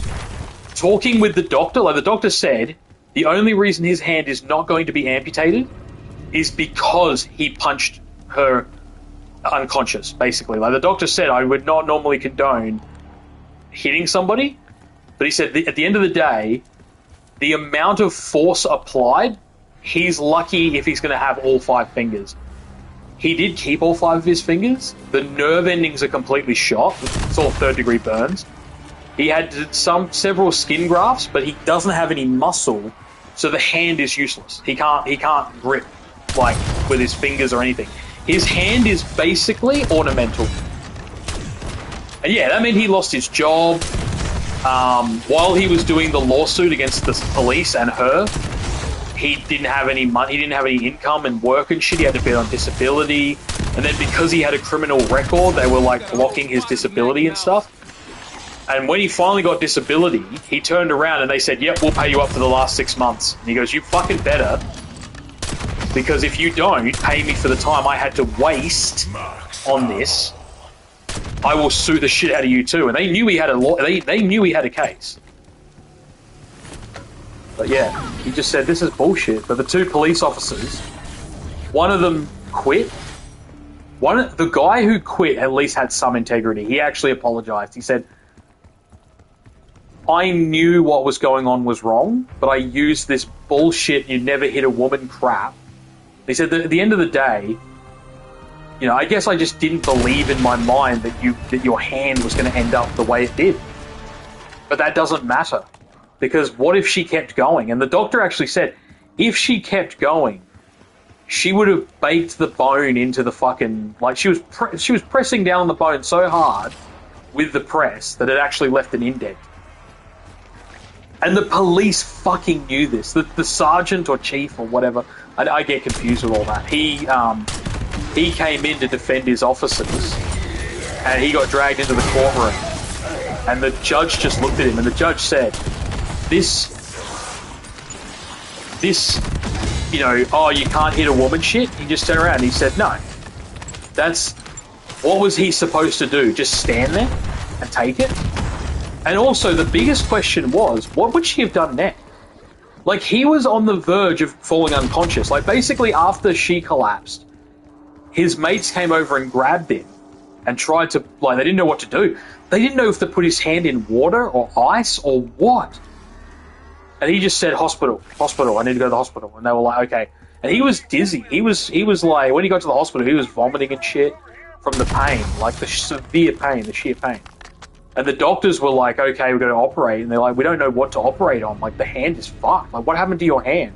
Speaker 1: Talking with the doctor, like the doctor said, the only reason his hand is not going to be amputated is because he punched her unconscious, basically. Like the doctor said, I would not normally condone hitting somebody, but he said at the end of the day, the amount of force applied, he's lucky if he's going to have all 5 fingers. He did keep all 5 of his fingers. The nerve endings are completely shot. It's all 3rd-degree burns. He had several skin grafts, but he doesn't have any muscle, so the hand is useless. He can't grip like with his fingers or anything. His hand is basically ornamental. And yeah, that meant he lost his job. While he was doing the lawsuit against the police and her, he didn't have any money, he didn't have any income and work and shit. He had to be on disability. And then because he had a criminal record, they were like blocking his disability and stuff. And when he finally got disability, he turned around and they said, yep, we'll pay you up for the last 6 months. And he goes, you fucking better. Because if you don't pay me for the time I had to waste on this, I will sue the shit out of you too. And they knew he had they knew he had a case. But yeah, he just said this is bullshit. But the 2 police officers, one of them quit. The guy who quit at least had some integrity. He actually apologized. He said, I knew what was going on was wrong, but I used this bullshit you never hit a woman crap. He said that at the end of the day, you know, I guess I just didn't believe in my mind that your hand was going to end up the way it did. But that doesn't matter. Because what if she kept going? And the doctor actually said, if she kept going, she would have baked the bone into the fucking... Like, she was pressing down the bone so hard with the press that it actually left an indent. And the police fucking knew this. The sergeant or chief or whatever, I get confused with all that. He came in to defend his officers, and he got dragged into the courtroom. And the judge just looked at him, and the judge said, this, you know, oh, you can't hit a woman shit? He just turned around and he said, no. What was he supposed to do? Just stand there and take it? And also, the biggest question was, what would she have done next? Like, he was on the verge of falling unconscious. Like, basically, after she collapsed, his mates came over and grabbed him and tried to, like, they didn't know what to do. They didn't know if to put his hand in water or ice or what. And he just said, hospital, I need to go to the hospital. And they were like, okay. And he was dizzy. He was like, when he got to the hospital, he was vomiting and shit from the pain, like the severe pain, the sheer pain. And the doctors were like, okay, we're going to operate. And they're like, we don't know what to operate on. Like, the hand is fucked. Like, what happened to your hand?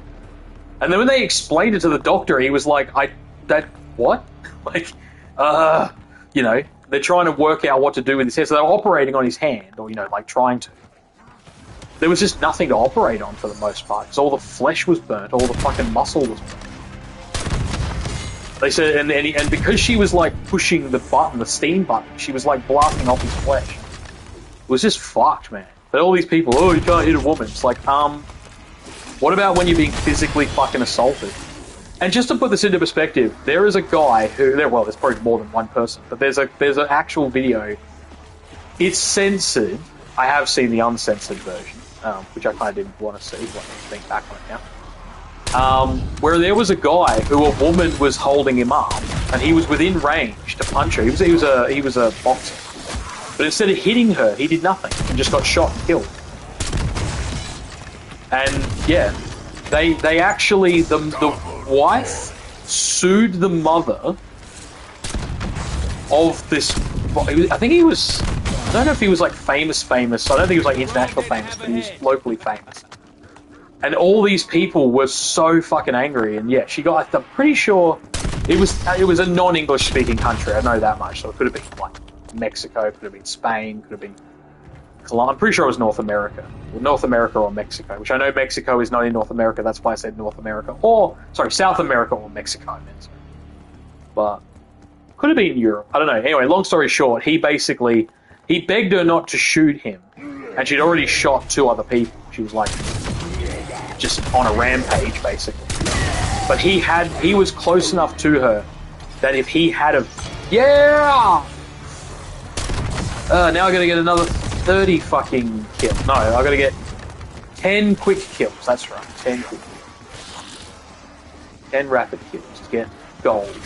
Speaker 1: And then when they explained it to the doctor, he was like, what? Like, you know, they're trying to work out what to do with his hand. So they were operating on his hand, or, you know, like, trying to. There was just nothing to operate on for the most part, because all the flesh was burnt, all the fucking muscle was burnt. They said, and because she was, like, pushing the button, the steam button, she was, like, blasting off his flesh. It was just fucked, man. But all these people, oh, you can't hit a woman. It's like, what about when you're being physically fucking assaulted? And just to put this into perspective, there is a guy who, well, there's probably more than one person, but there's an actual video. It's censored. I have seen the uncensored version, which I kind of didn't want to see, but I think back on it now. Where there was a guy who a woman was holding him up, and he was within range to punch her. He was a boxer. But instead of hitting her, he did nothing and just got shot and killed. And yeah, they actually, the wife sued the mother of this. I think he was, I don't know if he was like famous. I don't think he was like international famous, but he was locally famous. And all these people were so fucking angry. And yeah, she got, I'm pretty sure it was a non-English speaking country. I know that much. So it could have been like Mexico, could have been Spain, could have been I'm pretty sure it was North America. Well, North America or Mexico, which I know Mexico is not in North America, that's why I said North America. Or, sorry, South America or Mexico, I meant. But, could have been Europe. I don't know. Anyway, long story short, he begged her not to shoot him. And she'd already shot 2 other people. She was like, just on a rampage, basically. But he was close enough to her that if he had a... Yeah! Now I gotta get another 30 fucking kills. No, I gotta get 10 quick kills. That's right, 10 quick kills. 10 rapid kills to get gold.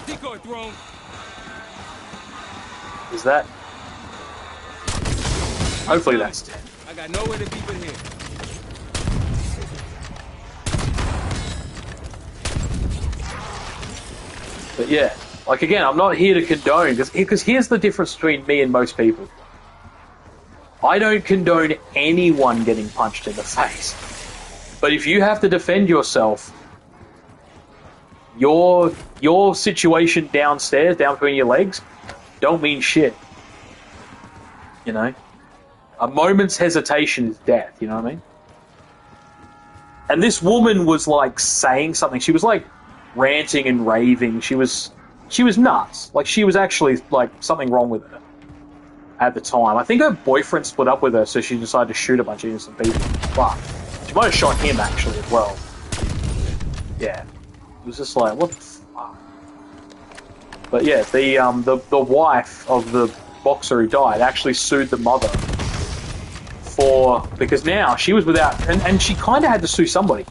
Speaker 2: Decoy thrown.
Speaker 1: Is that? Hopefully that's 10.
Speaker 2: I got nowhere to be but here.
Speaker 1: But yeah, like again, I'm not here to condone, because here's the difference between me and most people. I don't condone anyone getting punched in the face. But if you have to defend yourself, your situation downstairs, down between your legs, don't mean shit. You know? A moment's hesitation is death, you know what I mean? And this woman was like saying something. She was like ranting and raving. She was nuts. Like she was actually like something wrong with her at the time. I think her boyfriend split up with her, so she decided to shoot a bunch of innocent people. But she might have shot him actually as well. Yeah. It was just like, what the fuck? But yeah, the wife of the boxer who died actually sued the mother because now she was without, and she kind of had to sue somebody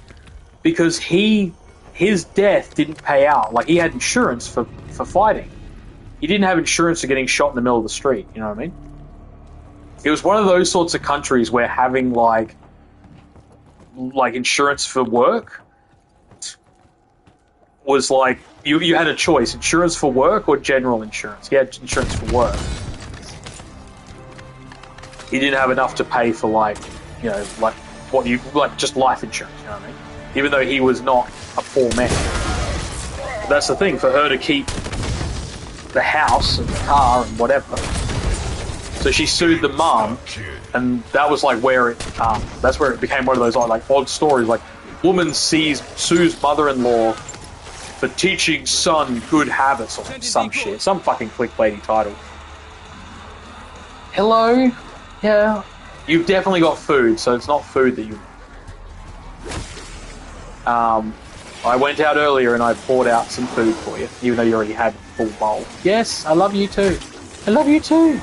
Speaker 1: because his death didn't pay out. Like he had insurance for fighting. He didn't have insurance for getting shot in the middle of the street. You know what I mean? It was one of those sorts of countries where having like insurance for work was like you had a choice: insurance for work or general insurance. He had insurance for work. He didn't have enough to pay for just life insurance. You know what I mean? Even though he was not a poor man. But that's the thing, for her to keep the house and the car and whatever. So she sued the mom, and that was like where that's where it became one of those like odd stories. Like, woman sues mother-in-law for teaching son good habits or some shit, some fucking clickbaity title. Hello, yeah, you've definitely got food, so it's not food that you. I went out earlier and I poured out some food for you, even though you already had a full bowl. Yes, I love you too. I love you too.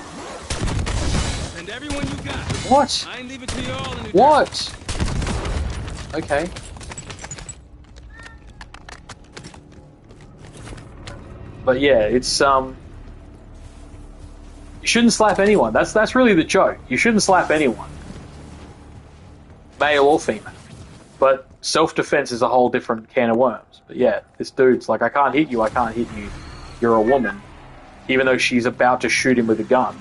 Speaker 2: And everyone you got.
Speaker 1: What?
Speaker 2: I ain't leave it to you all in the
Speaker 1: What? Okay. But yeah, it's you shouldn't slap anyone. That's really the joke. You shouldn't slap anyone, male or female. But self-defense is a whole different can of worms. But yeah, this dude's like, I can't hit you. You're a woman. Even though she's about to shoot him with a gun.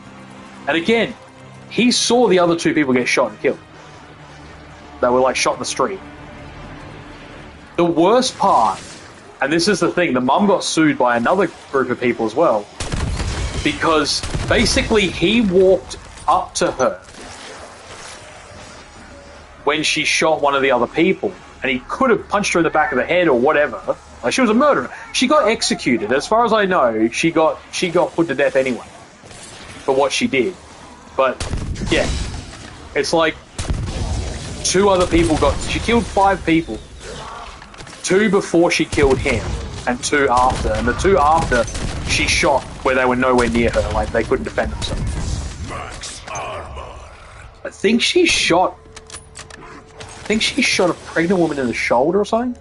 Speaker 1: And again, he saw the other 2 people get shot and killed. They were like shot in the street. The worst part, and this is the thing, the mum got sued by another group of people as well, because basically he walked up to her when she shot one of the other people, and he could have punched her in the back of the head or whatever. Like, she was a murderer. She got executed. As far as I know, she got put to death anyway for what she did. But yeah, it's like 2 other people she killed 5 people. 2 before she killed him, and 2 after. And the 2 after, she shot where they were nowhere near her, like they couldn't defend themselves.
Speaker 3: Max armor.
Speaker 1: I think she shot a pregnant woman in the shoulder or something.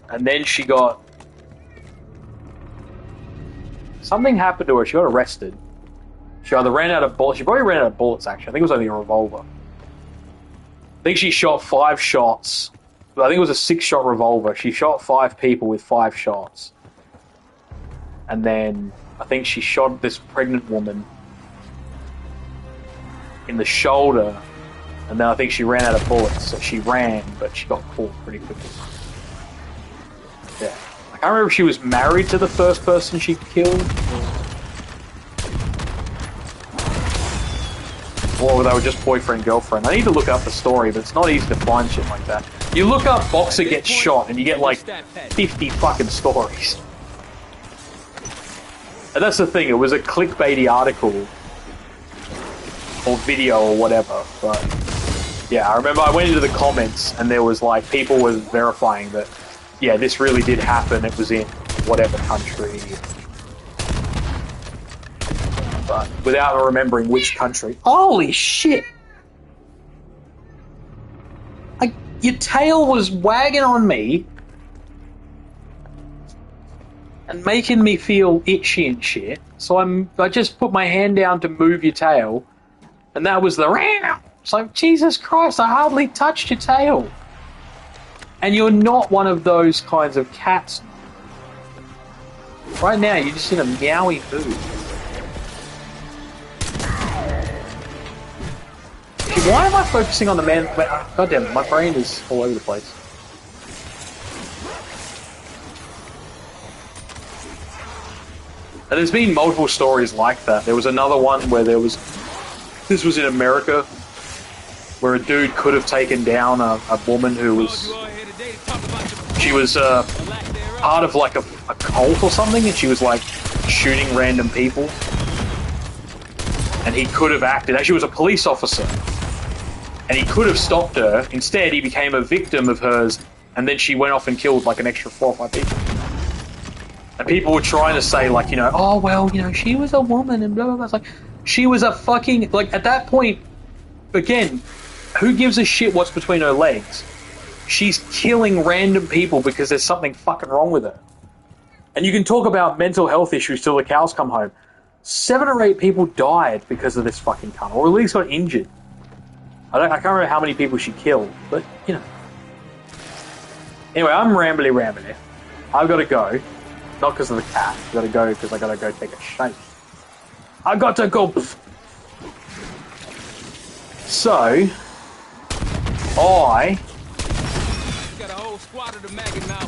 Speaker 1: And then she got... something happened to her. She got arrested. She either ran out of bullets. She probably ran out of bullets, actually. I think it was only a revolver. I think she shot 5 shots. I think it was a 6-shot revolver. She shot 5 people with 5 shots. And then I think she shot this pregnant woman in the shoulder, and then I think she ran out of bullets, so she ran, but she got caught pretty quickly. Yeah. I can't remember if she was married to the first person she killed. Or they were just boyfriend, girlfriend. I need to look up the story, but it's not easy to find shit like that. You look up boxer gets shot and you get like 50 fucking stories. And that's the thing, it was a clickbaity article or video or whatever, but yeah, I remember I went into the comments and there was like, people were verifying that, yeah, this really did happen, it was in whatever country. But without remembering which country. Holy shit! Your tail was wagging on me and making me feel itchy and shit. So I just put my hand down to move your tail, and that was the round. It's like, Jesus Christ, I hardly touched your tail. And you're not one of those kinds of cats. Right now, you're just in a meowy mood. Why am I focusing on the man? God damn it, my brain is all over the place. And there's been multiple stories like that. There was another one where this was in America, where a dude could have taken down a woman who was, she was part of like a cult or something, and she was like shooting random people. And he could have acted, she was a police officer. And he could have stopped her. Instead, he became a victim of hers, and then she went off and killed like an extra 4 or 5 people. And people were trying to say, like, oh, well, she was a woman and blah, blah, blah. It's like, she was a fucking, like, at that point, again, who gives a shit what's between her legs? She's killing random people because there's something fucking wrong with her. And you can talk about mental health issues till the cows come home. 7 or 8 people died because of this fucking cunt, or at least got injured. I can't remember how many people she killed, but, Anyway, I'm rambly. I've got to go. Not because of the cat. I've got to go because I've got to go take a shake. I got to go. So, I...
Speaker 2: Got a whole squad of the maggot now.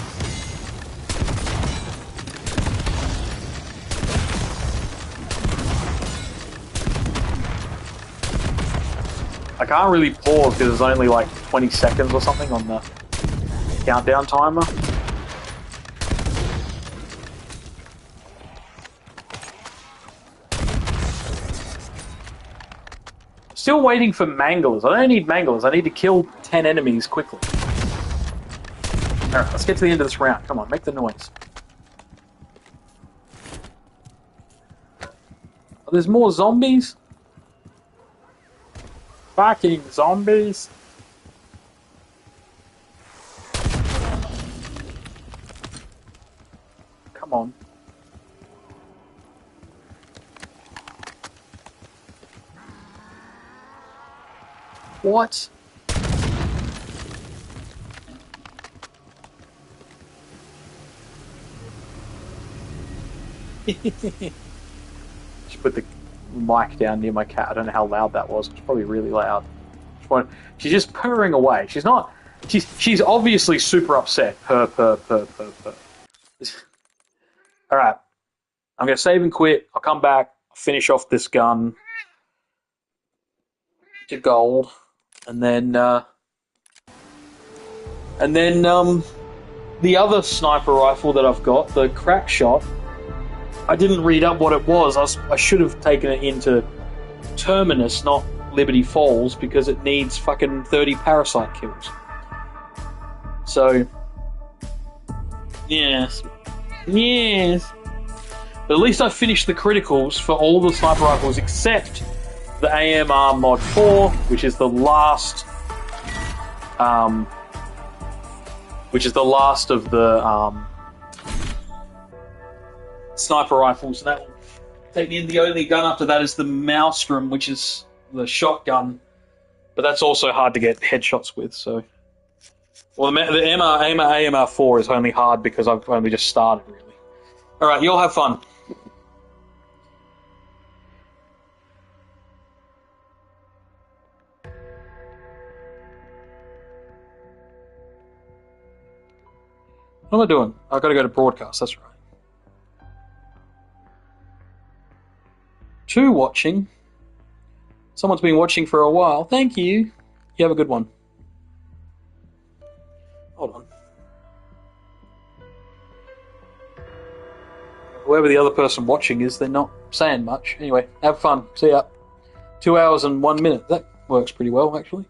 Speaker 1: I can't really pause because there's only like 20 seconds or something on the countdown timer. Still waiting for manglers. I don't need manglers. I need to kill 10 enemies quickly. Alright, let's get to the end of this round. Come on, make the noise. Oh, there's more zombies? Fucking zombies. Come on. What? Just put the mic down near my cat. I don't know how loud that was. It's probably really loud. She's just purring away. She's not. She's obviously super upset. Purr. All right. I'm gonna save and quit. I'll come back. I'll finish off this gun to gold, and then the other sniper rifle that I've got, the crack shot. I didn't read up what it was. I should have taken it into Terminus, not Liberty Falls, because it needs fucking 30 parasite kills. So, yes. But at least I finished the criticals for all the sniper rifles except the AMR Mod 4, which is the last of the sniper rifles. That will take me in. The only gun after that is the Maelstrom, which is the shotgun, but that's also hard to get headshots with. So, well, the AMR 4 is only hard because I've only just started, really. All right, you all have fun. What am I doing? I've got to go to broadcast, that's right. 2 watching. Someone's been watching for a while. Thank you. You have a good one. Hold on. Whoever the other person watching is, they're not saying much. Anyway, have fun. See ya. 2 hours and 1 minute. That works pretty well, actually.